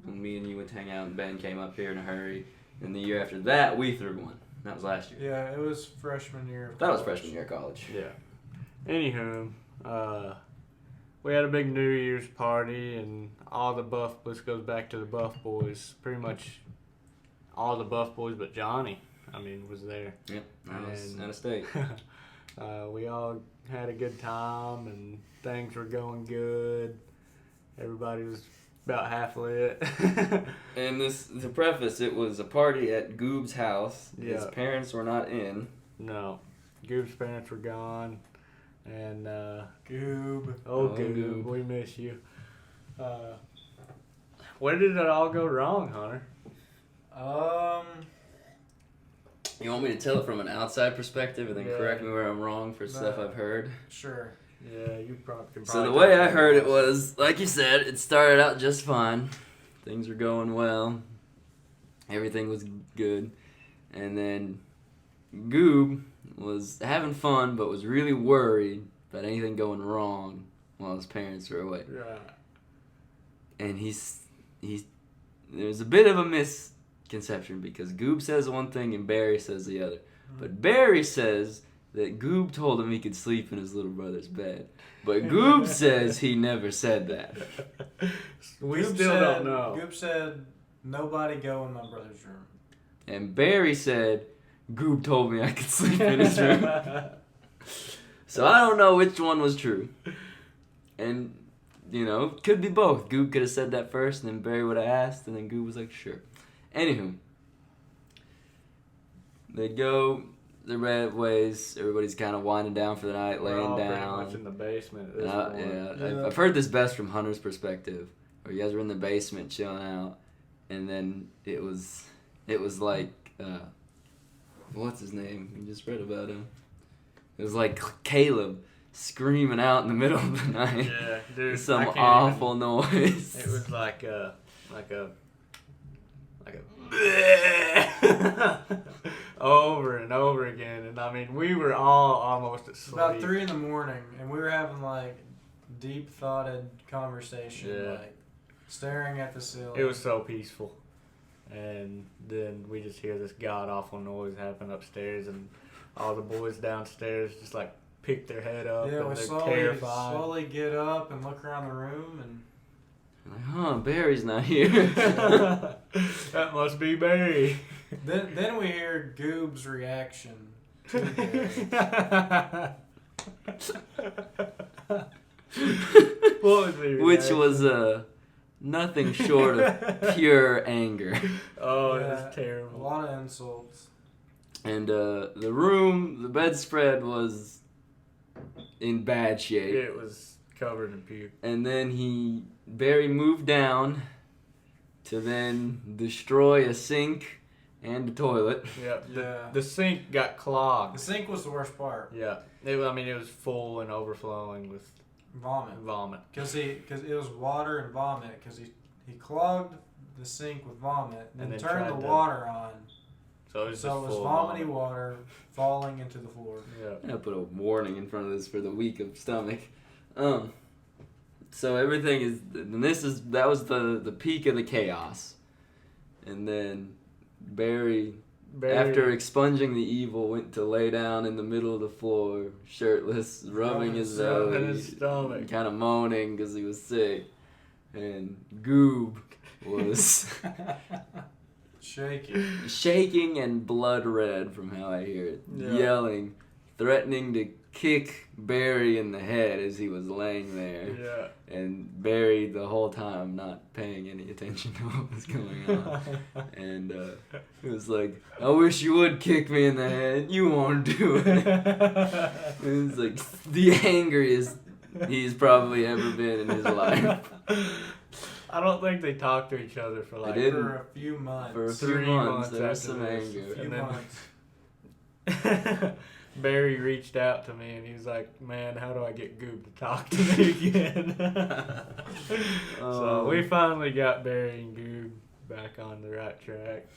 When me and you went to hang out, and Ben came up here in a hurry. And the year after that, we threw one. That was last year. Yeah, it was freshman year. of That was college. freshman year of college. Yeah. Anywho, we had a big New Year's party, and all the Buff. This goes back to the Buff boys. Pretty much all the Buff boys, but Johnny. I mean, was there. Yep, that was And- out of state. We all had a good time, and things were going good. Everybody was about half lit. And this, to preface, it was a party at Goob's house. His Yeah. parents were not in. No, Goob's parents were gone, and Goob. oh, Oh, Goob, Goob. we miss you. Where did it all go wrong, Hunter? You want me to tell it from an outside perspective and then Yeah. correct me where I'm wrong for stuff No. I've heard? Sure. Yeah, you probably can. So the way I heard it was, like you said, it started out just fine. Things were going well. Everything was good. And then Goob was having fun but was really worried about anything going wrong while his parents were away. Right. And there's a bit of a misconception because Goob says one thing and Barry says the other. But Barry says that Goob told him he could sleep in his little brother's bed. But Goob says he never said that. We Goob still said, don't know. Goob said, "Nobody go in my brother's room." And Barry said, Goob told me I could sleep in his room. So I don't know which one was true. And, you know, could be both. Goob could have said that first, and then Barry would have asked, and then Goob was like, sure. Anywho, they'd go their red ways. Everybody's kind of winding down for the night, We're laying all down. pretty much in the basement at this And point. Yeah. I've heard this best from Hunter's perspective, where you guys were in the basement chilling out, and then it was like, what's his name? You just read about him. It was like Caleb screaming out in the middle of the night. Yeah, dude. Some I can't awful noise. It was like a over and over again, and I mean we were all almost It's asleep. about 3 a.m, and we were having like deep thoughted conversation, Yeah. like staring at the ceiling. It was so peaceful, and then we just hear this god awful noise happen upstairs, and all the boys downstairs just like pick their head up, Yeah, and we they're slowly terrified. get up and look around the room, and Like, huh, Barry's not here. That must be Barry. then we hear Goob's reaction to Barry. What was the Which reaction? was nothing short of pure anger. Oh, it Yeah, was a terrible. lot of insults. And the bedspread was in bad shape. It was covered in puke. And then Barry moved down to then destroy a sink and the toilet. Yep. Yeah. The sink got clogged. The sink was the worst part. Yeah. It was full and overflowing with Vomit. vomit. Because it was water and vomit. Because he clogged the sink with vomit and then turned the water on. So it was vomity water falling into the floor. Yeah. I put a warning in front of this for the weak of stomach. So everything is, and that was the peak of the chaos, and then Barry, after expunging the evil, went to lay down in the middle of the floor, shirtless, rubbing his stomach, kind of moaning because he was sick, and Goob was shaking and blood red from how I hear it, yelling, threatening to kick Barry in the head as he was laying there. Yeah. And Barry the whole time not paying any attention to what was going on. And he was like, I wish you would kick me in the head. You won't do it. It was like the angriest he's probably ever been in his life. I don't think they talked to each other for for a few months. For a few months there was some anger. A few months. Barry reached out to me and he was like, man, how do I get Goob to talk to me again? So we finally got Barry and Goob back on the right track.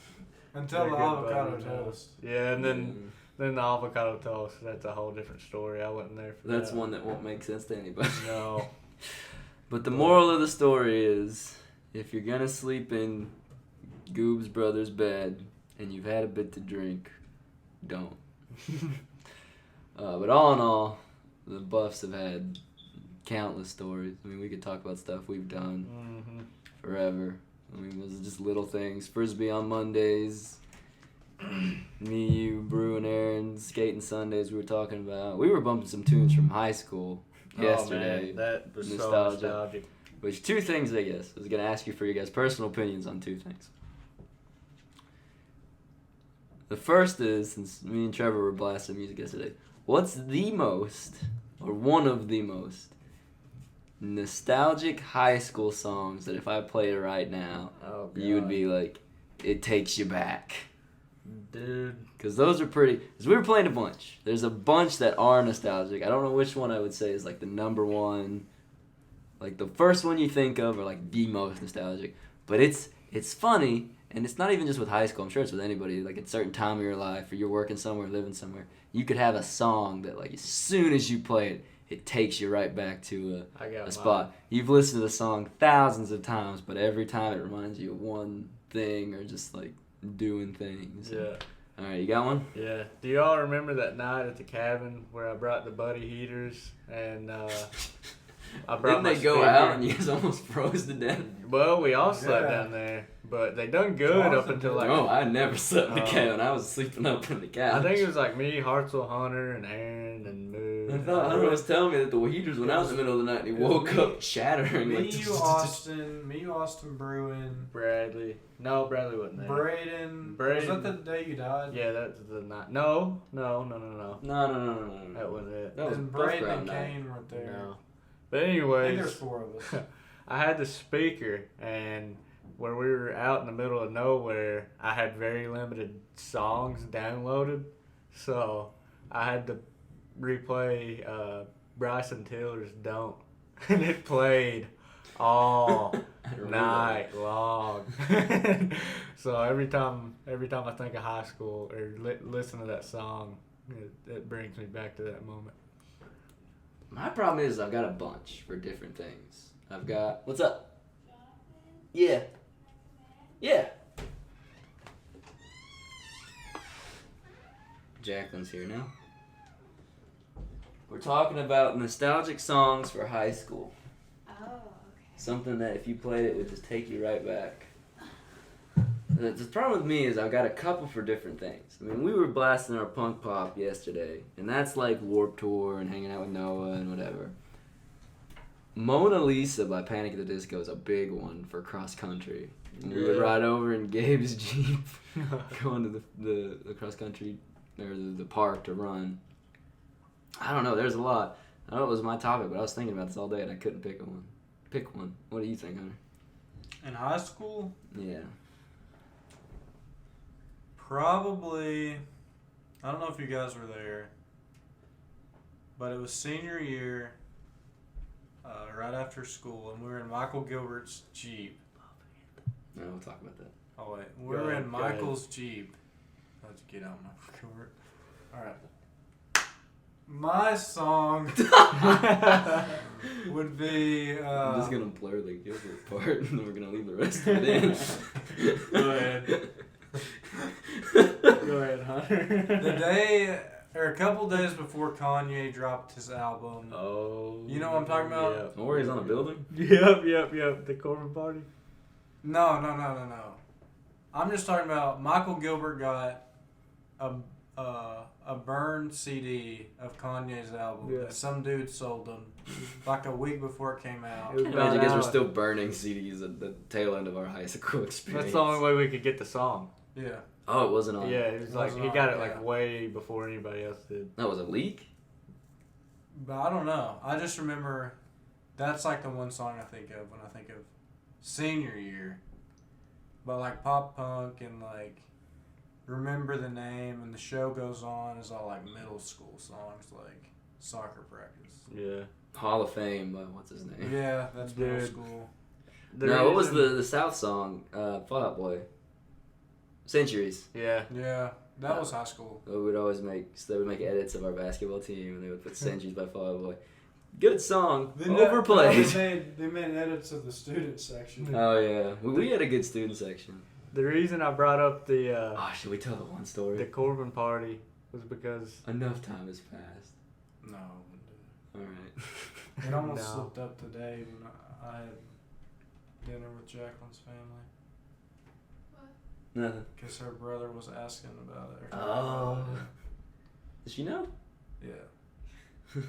Until the avocado toast. Yeah, and then the avocado toast, that's a whole different story. I wasn't there for that. That's one that won't make sense to anybody. No. But the moral of the story is, if you're going to sleep in Goob's brother's bed and you've had a bit to drink, don't. But all in all, the Buffs have had countless stories. I mean, we could talk about stuff we've done forever. I mean, there's just little things. Frisbee on Mondays. Me, you, Brew, and Aaron, skating Sundays we were talking about. We were bumping some tunes from high school yesterday. Man, that was so nostalgic. Which, two things, I guess. I was going to ask you for your guys' personal opinions on two things. The first is, since me and Trevor were blasting music yesterday, what's the most, or one of the most, nostalgic high school songs that if I played it right now, you would be like, it takes you back? Dude. Because those are pretty, because we were playing a bunch. There's a bunch that are nostalgic. I don't know which one I would say is like the number one, like the first one you think of, or like the most nostalgic. But it's funny. And it's not even just with high school. I'm sure it's with anybody. Like at a certain time of your life, or you're working somewhere, living somewhere, you could have a song that, like, as soon as you play it, it takes you right back to a spot. You've listened to the song thousands of times, but every time it reminds you of one thing or just like doing things. Yeah. All right, you got one? Yeah. Do y'all remember that night at the cabin where I brought the buddy heaters and I brought Didn't they go out and you guys almost froze to death? Well, we all slept down there, but they done good up until like. No, I never slept in the cabin. I was sleeping up in the couch. I think it was like me, Hartzell, Hunter, and Aaron, and Moo. I thought Hunter was telling me that the heaters went out in the middle of the night and he woke up shattering. Me, you, Austin, Bruin. Bradley. No, Bradley wasn't there. Braden. Was that the day you died? Yeah, that's the night. No. No. That wasn't it. That was and Braden and Kane weren't there. No. But anyways. I think there's four of us. I had the speaker, and where we were out in the middle of nowhere, I had very limited songs downloaded. So I had to replay Bryson Tiller's Don't. And it played all night long. So every time I think of high school or listen to that song, it brings me back to that moment. My problem is I've got a bunch for different things. I've got... What's up? Yeah. Yeah. Jacqueline's here now. We're talking about nostalgic songs for high school. Oh, okay. Something that if you played it would just take you right back. The problem with me is I've got a couple for different things. I mean, we were blasting our punk pop yesterday, and that's like Warped Tour and hanging out with Noah and whatever. Mona Lisa by Panic at the Disco is a big one for cross country. And we would ride over in Gabe's Jeep, going to the cross country or the park to run. I don't know. There's a lot. I know it was my topic, but I was thinking about this all day and I couldn't pick one. Pick one. What do you think, Hunter? In high school? Yeah. probably, I don't know if you guys were there, but it was senior year, right after school, and we were in Michael Gilbert's Jeep. No, we'll talk about that. Oh wait, we were in Michael's Jeep. Let's get out Michael Gilbert. All right. My song would be. I'm just gonna blur the Gilbert part, and then we're gonna leave the rest of it in. Go ahead. Go ahead, Hunter. The day, or a couple days before Kanye dropped his album. Oh. You know what I'm talking about? Yep. Or he's on a building. Yep. The Corbin party. No. I'm just talking about Michael Gilbert got a burned CD of Kanye's album that some dude sold him like a week before it came out. I imagine guys were still burning CDs at the tail end of our high school experience. That's the only way we could get the song. Yeah. Oh, it wasn't on. Yeah, it was like he got it like way before anybody else did. That was a leak? But I don't know. I just remember that's like the one song I think of when I think of senior year. But like pop punk and like Remember the Name and The Show Goes On is all like middle school songs like Soccer Practice. Yeah. Hall of Fame, what's his name? Yeah, that's middle school. No, what was the South song? Fall Out Boy. Centuries. Yeah. Yeah, that was high school. They would always they would make edits of our basketball team, and they would put Centuries by Fall Out Boy. Good song. Overplayed. They made edits of the student section. Oh yeah, we had a good student section. The reason I brought up the should we tell the one story? the Corbin party was because Enough time has passed. No. All right. It almost slipped up today when I had dinner with Jacqueline's family. Nothing. Because her brother was asking about it. Oh. Does she know? Yeah.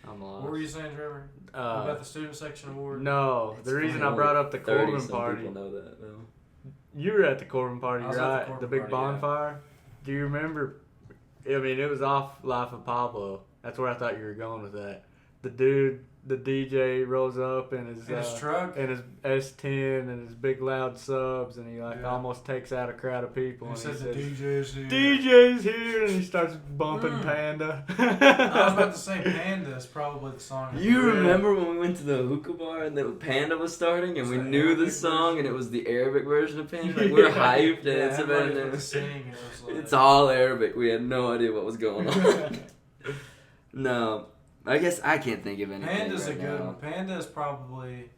I'm lost. What were you saying, Trevor? About the student section award? No, It's the reason funny, I brought up the 30 Corbin some party. people know that though. You were at the Corbin party, I was at the right? Corbin The big party, yeah. bonfire. Do you remember? I mean, it was off Life of Pablo. That's where I thought you were going with that. The DJ rolls up in his truck, in his S10 and his big loud subs, and he Yeah. almost takes out a crowd of people. he And said he the says, DJ's here. DJ's here, and he starts bumping Panda. I was about to say Panda is probably the song. You remember when we went to the hookah bar and the Panda was starting and we the knew the Arabic song version? and it was the Arabic version of Panda? Like, we were hyped and Yeah, it's everybody about was singing. And it was like, it's all Arabic. We had no idea what was going on. No, I guess I can't think of anything. Panda's right a good now. one. Panda is probably,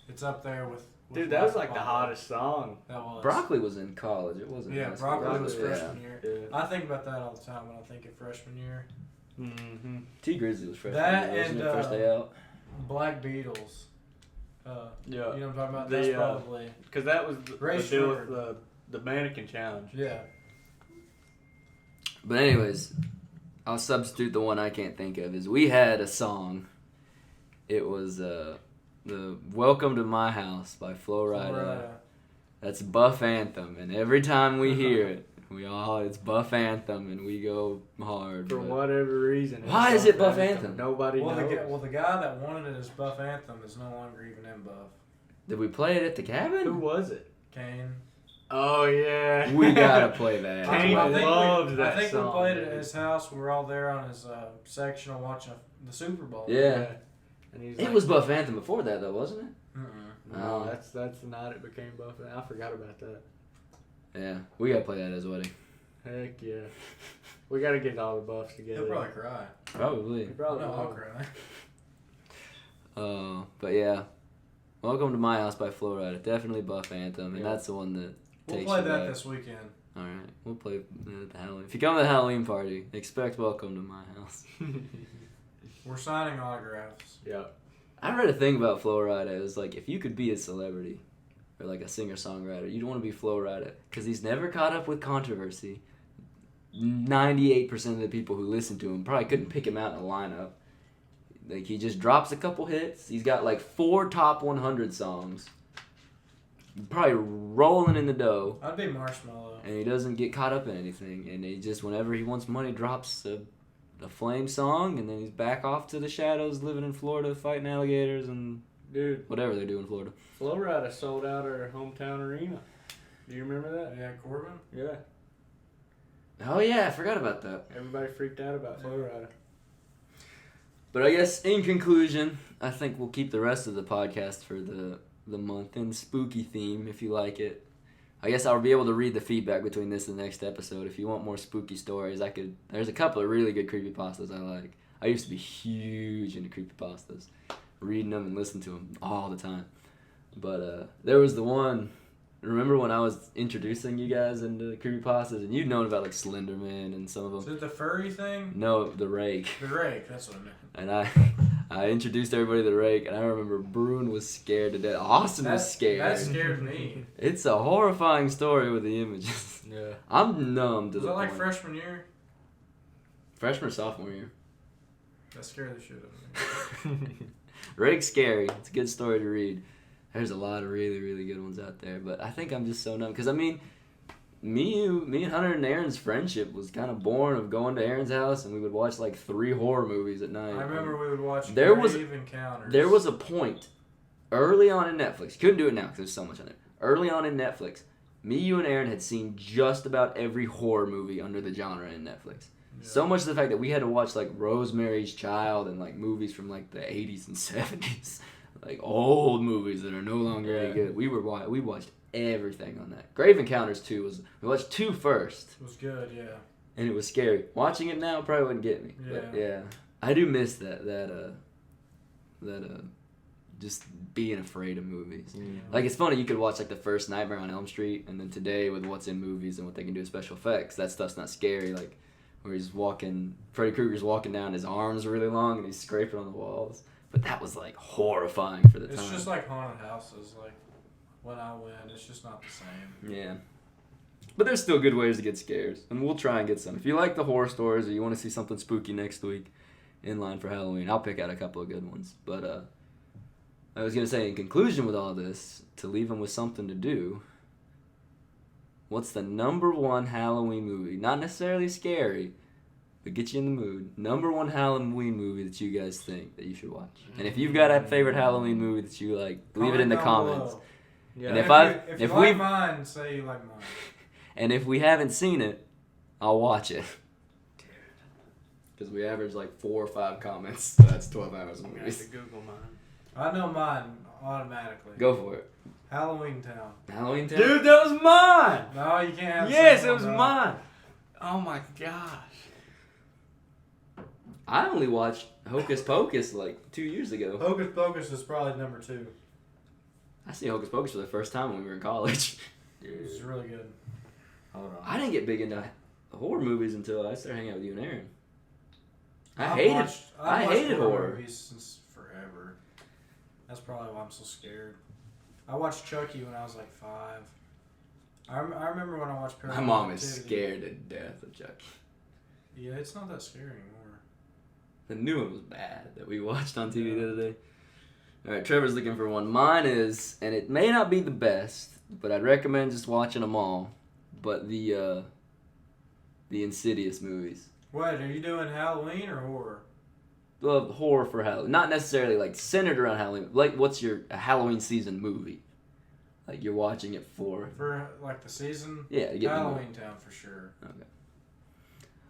it's up there with Dude, that was Life like the Pablo. hottest song. That was. Broccoli was in college. It wasn't. Yeah, high school. Broccoli was Yeah. freshman year. Yeah. I think about that all the time when I think of freshman year. Mm-hmm. T Grizzly was freshman That year, wasn't and, it? First day out. Black Beatles. Yeah. You know what I'm talking about? The, That's probably. Because that was the Ray deal with Stewart. the mannequin challenge. Yeah. But anyways, I'll substitute the one I can't think of. Is we had a song. It was the "Welcome to My House" by Flo Rida. That's Buff Anthem, and every time we hear it, it's Buff Anthem, and we go hard. For but- whatever reason. Why is it Buff Anthem? Nobody Well, knows. the guy that wanted it as Buff Anthem is no longer even in Buff. Did we play it at the Who cabin? was it? Kane. Oh, yeah. We gotta play that. Kane loved I that think song, we played it dude. at his house. We were all there on his sectional watching the Super Bowl. Yeah. And he's It like, was Buff Anthem before that, though, wasn't it? Mm-mm. No, Oh. that's the night it became Buff. I forgot about that. Yeah, we gotta play that at his wedding. Heck yeah. We got to get all the Buffs together. He'll probably cry. Probably. He probably No, I'll will. cry. But yeah, "Welcome to My House" by Flo Rida. Definitely Buff Anthem, and Yeah. that's the one that We'll takes play you that back. this weekend. All right, we'll play at the Halloween. If you come to the Halloween party, expect "Welcome to My House." We're signing autographs. Yeah. I read a thing about Flo Rida. It was like, if you could be a celebrity or like a singer-songwriter, you'd want to be Flo Rida because he's never caught up with controversy. 98% of the people who listen to him probably couldn't pick him out in a lineup. Like, he just drops a couple hits. He's got like 4 top 100 songs. Probably rolling in the dough. I'd be Marshmallow. And he doesn't get caught up in anything. And he just, whenever he wants money, drops a flame song, and then he's back off to the shadows, living in Florida, fighting alligators and Dude, whatever they do in Florida. Flo Rida sold out our hometown arena. Do you remember that? Yeah, Corbin. Yeah. Oh yeah, I forgot about that. Everybody freaked out about Flow Rider. But I guess in conclusion, I think we'll keep the rest of the podcast for the month in spooky theme if you like it. I guess I'll be able to read the feedback between this and the next episode. If you want more spooky stories, there's a couple of really good creepypastas I like. I used to be huge into creepypastas, reading them and listening to them all the time. But there was the one. Remember when I was introducing you guys into creepypastas, and you'd known about like Slenderman and some of them. Is it the furry thing? No, the Rake. The rake, that's what I meant. And I introduced everybody to the Rake, and I remember Bruin was scared to death. Austin was scared. That scared me. It's a horrifying story with the images. Yeah. I'm numb to Was the that like point. freshman year? Freshman or sophomore year. That scared the shit out of me. Rake's scary. It's a good story to read. There's a lot of really, really good ones out there, but I think I'm just so numb. Because, I mean, me and Hunter and Aaron's friendship was kind of born of going to Aaron's house, and we would watch like 3 horror movies at night. I remember we would watch There was- Grave Encounters. There was a point early on in Netflix. Couldn't do it now because there's so much on there. Early on in Netflix, me, you, and Aaron had seen just about every horror movie under the genre in Netflix. Yeah. So much to the fact that we had to watch like Rosemary's Child and like movies from like the 80s and 70s. Like old movies that are no longer any good. We watched everything on that. Grave Encounters 2 we watched 2 first, It was good, yeah. and it was scary. Watching it now probably wouldn't get me. But yeah, I do miss that just being afraid of movies. Yeah. Like it's funny, you could watch like the first Nightmare on Elm Street, and then today with what's in movies and what they can do with special effects, that stuff's not scary. Like where Freddy Krueger's walking down, his arms are really long, and he's scraping on the walls. But that was like horrifying for the time. It's just like haunted houses. Like when I went, it's just not the same. Yeah. But there's still good ways to get scares, and we'll try and get some. If you like the horror stories or you want to see something spooky next week in line for Halloween, I'll pick out a couple of good ones. But I was going to say, in conclusion with all this, to leave them with something to do, what's the number 1 Halloween movie? Not necessarily scary, but get you in the mood. Number 1 Halloween movie that you guys think that you should watch. And if you've got a favorite Halloween movie that you like, leave it in the comments. Yeah. And if you if like we mine, say you like mine. and if we haven't seen it, I'll watch it. Because we average like 4 or 5 comments, so that's 12 hours of I'm gonna have movies. to Google mine. I know mine automatically. Go for it. Halloween Town. Halloween Town. Dude, that was mine! No, you can't have. Yes, second it was one, bro. mine! Oh my gosh. I only watched Hocus Pocus like 2 years ago. Hocus Pocus is probably number 2. I seen Hocus Pocus for the first time when we were in college. It's really good. Hold on. I didn't get big into horror movies until I started hanging out with you and Aaron. I I've watched hated horror. movies since forever. That's probably why I'm so scared. I watched Chucky when I was like 5. I remember when I watched Paranormal My mom is Activity. scared to death of Chucky. Yeah, it's not that scary anymore. The new one was bad that we watched on TV the other day. All right, Trevor's looking for one. Mine is, and it may not be the best, but I'd recommend just watching them all. But the Insidious movies. What, are you doing Halloween or horror? Well, horror for Halloween. Not necessarily like centered around Halloween. Like, what's your Halloween season movie? Like, you're watching it for. For like the season? Yeah, get Halloween Town for sure. Okay.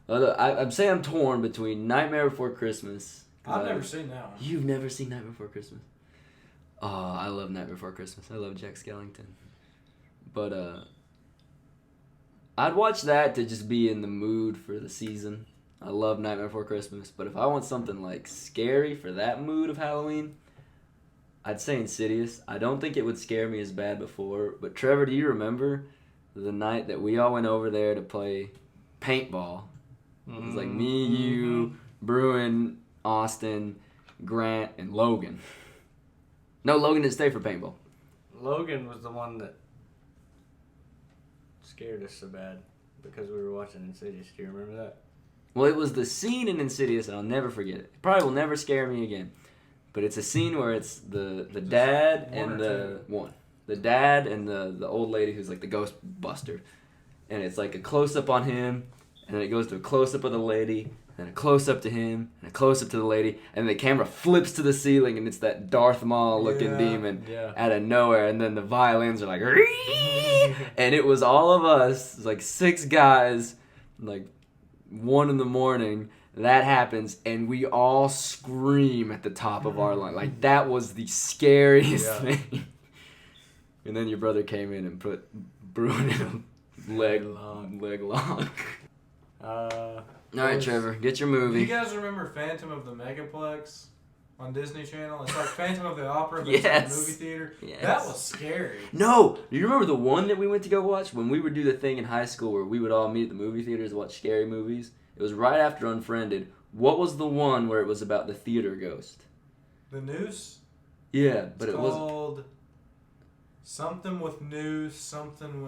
Well, I'd say I'm torn between Nightmare Before Christmas. I've never seen that one. You've never seen Nightmare Before Christmas? Oh, I love Nightmare Before Christmas. I love Jack Skellington. But, I'd watch that to just be in the mood for the season. I love Nightmare Before Christmas. But if I want something, like, scary for that mood of Halloween, I'd say Insidious. I don't think it would scare me as bad before. But, Trevor, do you remember the night that we all went over there to play paintball? It was like me, you, Bruin, Austin, Grant, and Logan. No, Logan didn't stay for paintball. Logan was the one that scared us so bad because we were watching Insidious. Do you remember that? Well, it was the scene in Insidious, and I'll never forget it. It probably will never scare me again. But it's a scene where it's the dad and the dad and the old lady who's like the ghost buster. And it's like a close-up on him, and then it goes to a close-up of the lady, and a close-up to him, and a close-up to the lady, and the camera flips to the ceiling, and it's that Darth Maul-looking demon out of nowhere, and then the violins are like, and it was all of us, it was like 6 guys, like 1 a.m. That happens, and we all scream at the top of our lungs. Like, that was the scariest thing. And then your brother came in and put Bruin in a leg lock. All right, Trevor, get your Do movie. you guys remember Phantom of the Megaplex on Disney Channel? It's like Phantom of the Opera, but Yes. it's in the movie theater. Yes. That was scary. No, do you remember the one that we went to go watch when we would do the thing in high school where we would all meet at the movie theaters to watch scary movies? It was right after Unfriended. What was the one where it was about the theater ghost? The Noose? Yeah, but It's it was called something with noose, something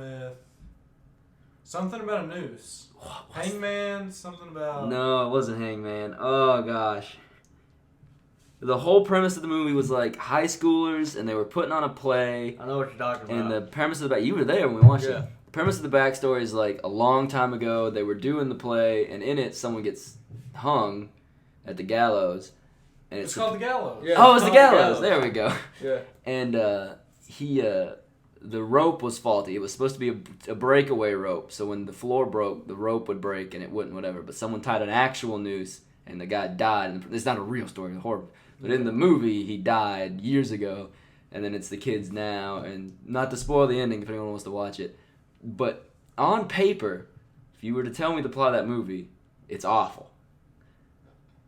about a noose. Hangman, something about... No, it wasn't Hangman. Oh gosh. The whole premise of the movie was like high schoolers and they were putting on a play. I know what you're talking about. And the premise of the you were there when we watched Yeah. it. The premise of the backstory is like a long time ago they were doing the play and in it someone gets hung at the gallows. And It's called The Gallows. Yeah. Oh, it's the called The gallows. Gallows. There we go. Yeah. And the rope was faulty. It was supposed to be a breakaway rope. So when the floor broke, the rope would break and it wouldn't, whatever. But someone tied an actual noose and the guy died. And it's not a real story, it's horrible. But in the movie, he died years ago. And then it's the kids now. And not to spoil the ending if anyone wants to watch it. But on paper, if you were to tell me the plot of that movie, it's awful.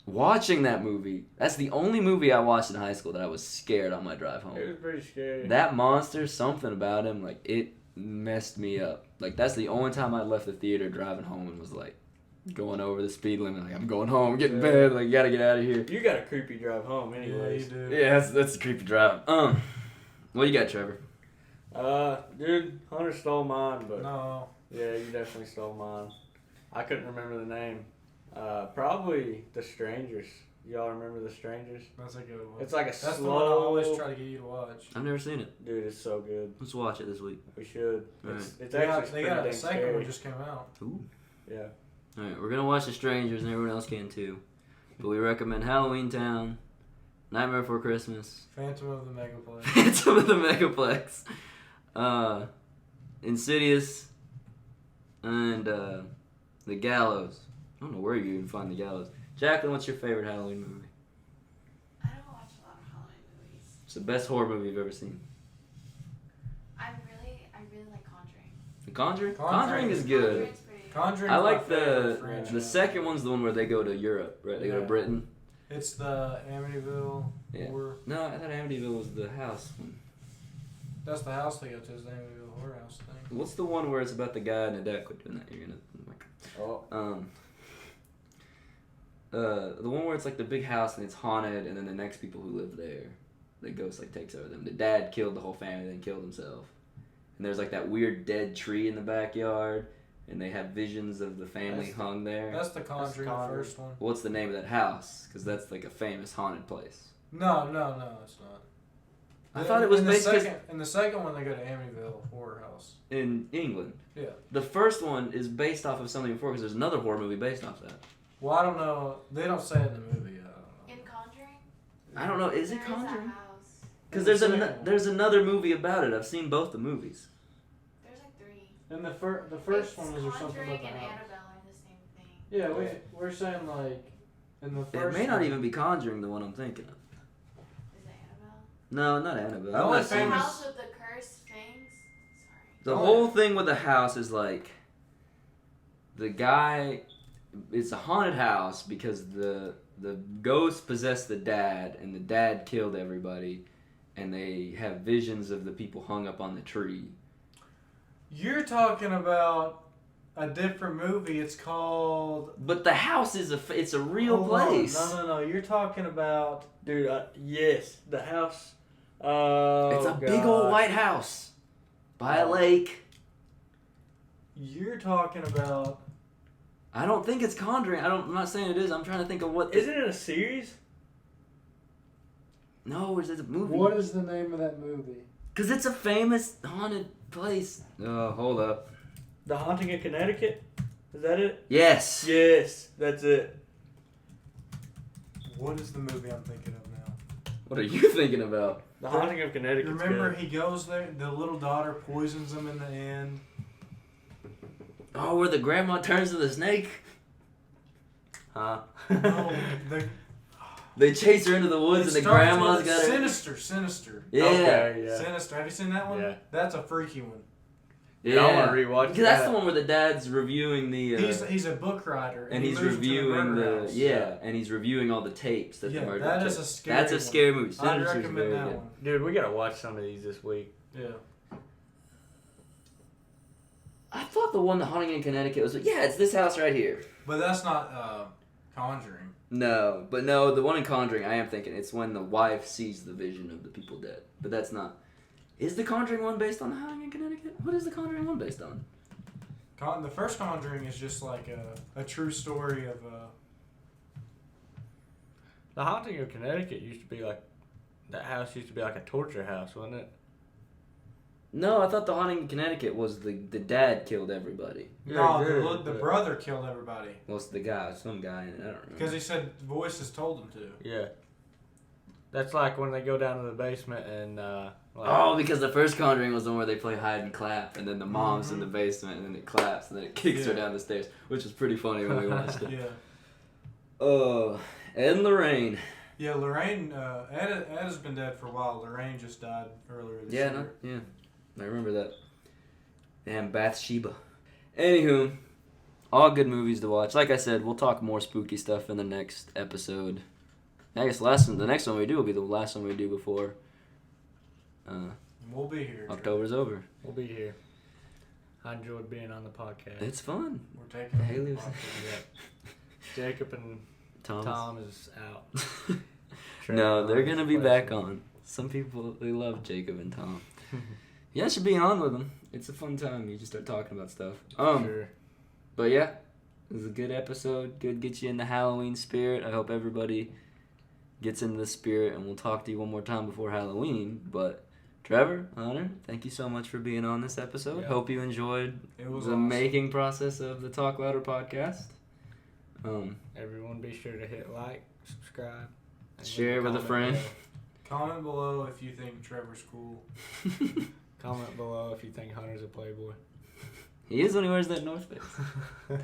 Watching that movie, that's the only movie I watched in high school that I was scared on my drive home. It was pretty scary. That monster, something about him, like, it messed me up. Like, that's the only time I left the theater driving home and was, like, going over the speed limit. Like, I'm going home, getting bed, like, gotta get out of here. You got a creepy drive home, anyways. Yeah, you do. Yeah, that's a creepy drive. What you got, Trevor? Dude, Hunter stole mine, but No. yeah, you definitely stole mine. I couldn't remember the name. Probably The Strangers. Y'all remember The Strangers? That's a good one. It's like a That's slow... the one I always try to get you to watch. I've never seen it. Dude, it's so good. Let's watch it this week. We should. Alright. It's They actually got pretty a dang second scary. one just came out. Ooh. Yeah. Alright, we're gonna watch The Strangers and everyone else can too. But we recommend Halloween Town, Nightmare Before Christmas, Phantom of the Megaplex. Phantom of the Megaplex, Insidious, and The Gallows. I don't know where you even find The Gallows. Jacqueline, what's your favorite Halloween movie? I don't watch a lot of Halloween movies. It's the best horror movie you've ever seen. I really like Conjuring. The Conjuring? Conjuring Conjuring is good. Conjuring's pretty Conjuring's I my like favorite the franchise. second one's the one where they go to Europe, right? They go to Yeah. Britain. It's the Amityville Yeah. horror. No, I thought Amityville was the house one. That's the house they go to, is the Amityville horror house thing. What's the one where it's about the guy in the deck with doing that? You're gonna Oh. the one where it's like the big house and it's haunted, and then the next people who live there, the ghost like takes over them. The dad killed the whole family, then killed himself. And there's like that weird dead tree in the backyard, and they have visions of the family hung there. That's the Conjuring, the Conjuring. first one. What's the name of that house? Because that's like a famous haunted place. No, it's not. I thought it was in the based 'cause- second. In the second one, they go to Amityville horror house. in England. Yeah. The first one is based off of something before, because there's another horror movie based off that. Well, I don't know. They don't say it in the movie. I don't know. In Conjuring, I don't know. Is it there Conjuring? a house. Because In the there's second one. there's another movie about it. I've seen both the movies. There's like 3. And the first It's one was there something Conjuring about the and house. Annabelle are the same thing. Yeah, we're saying like in the It first. may not one- even be Conjuring, the one I'm thinking of. Is it Annabelle? No, not Annabelle. The I'm only not saying- The famous- house with the cursed things? Sorry. The whole thing with the house is like the guy. It's a haunted house because the ghost possessed the dad, and the dad killed everybody, and they have visions of the people hung up on the tree. You're talking about a different movie. It's called. But the house is it's a real Hold on. place. No. You're talking about... Dude, yes. The house... Oh, It's a big old God. white house by a lake. You're talking about. I don't think it's Conjuring. I'm not saying it is. I'm trying to think of what. Isn't it a series? No, it's a movie. What is the name of that movie? Because it's a famous haunted place. Oh, hold up. The Haunting in Connecticut? Is that it? Yes. Yes, that's it. What is the movie I'm thinking of now? What are you thinking about? The Haunting of Connecticut. Remember, he goes there. The little daughter poisons him in the end. Oh, where the grandma turns to the snake? Huh? No, They chase her into the woods and the grandma's got her. Sinister. Yeah. Okay, yeah. Sinister. Have you seen that one? Yeah. That's a freaky one. Yeah, I wanna rewatch Because that's that. the one where the dad's reviewing the. He's a book writer. and he he's moves into reviewing murder the house. and he's reviewing all the tapes that the Yeah, murder. that is took. a scary That's a one. scary movie. I'd Sinister's recommend very that good. one. Dude, we gotta watch some of these this week. Yeah. I thought the one, The Haunting in Connecticut, was it's this house right here. But that's not Conjuring. No, the one in Conjuring, I am thinking it's when the wife sees the vision of the people dead. But that's not. Is the Conjuring one based on The Haunting in Connecticut? What is the Conjuring one based on? The first Conjuring is just like a true story of The Haunting of Connecticut used to be like, that house used to be like a torture house, wasn't it? No, I thought The Haunting in Connecticut was the dad killed everybody. No, the brother killed everybody. Well, it's the guy, some guy, I don't remember. Because he said voices told him to. Yeah. That's like when they go down to the basement and Because the first Conjuring was the one where they play hide and clap, and then the mom's in the basement, and then it claps, and then it kicks her down the stairs, which was pretty funny when we watched it. Yeah. Oh, Ed and Lorraine. Yeah, Lorraine, Ed has been dead for a while. Lorraine just died earlier this year. Yeah, I remember that. And Bathsheba. Anywho, all good movies to watch. Like I said, we'll talk more spooky stuff in the next episode. I guess the next one we do will be the last one we do before We'll be here. October's over. we'll be here. I enjoyed being on the podcast. It's fun. We're taking Haley was- Yeah. Jacob and Thomas. Tom is out. No, they're gonna be back Replacement. on. Some people, they love Jacob and Tom. Yeah, I should be on with them. It's a fun time. You just start talking about stuff. Sure. But yeah, it was a good episode. Good, get you in the Halloween spirit. I hope everybody gets into the spirit, and we'll talk to you one more time before Halloween. But Trevor, Hunter, thank you so much for being on this episode. Yeah. Hope you enjoyed It was the awesome. making process of the Talk Louder podcast. Everyone be sure to hit like, subscribe. and Share with a comment friend. Comment below if you think Trevor's cool. below. Comment below if you think Hunter's a playboy. He is when he wears that North Face.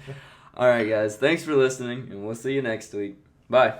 All right, guys. Thanks for listening, and we'll see you next week. Bye.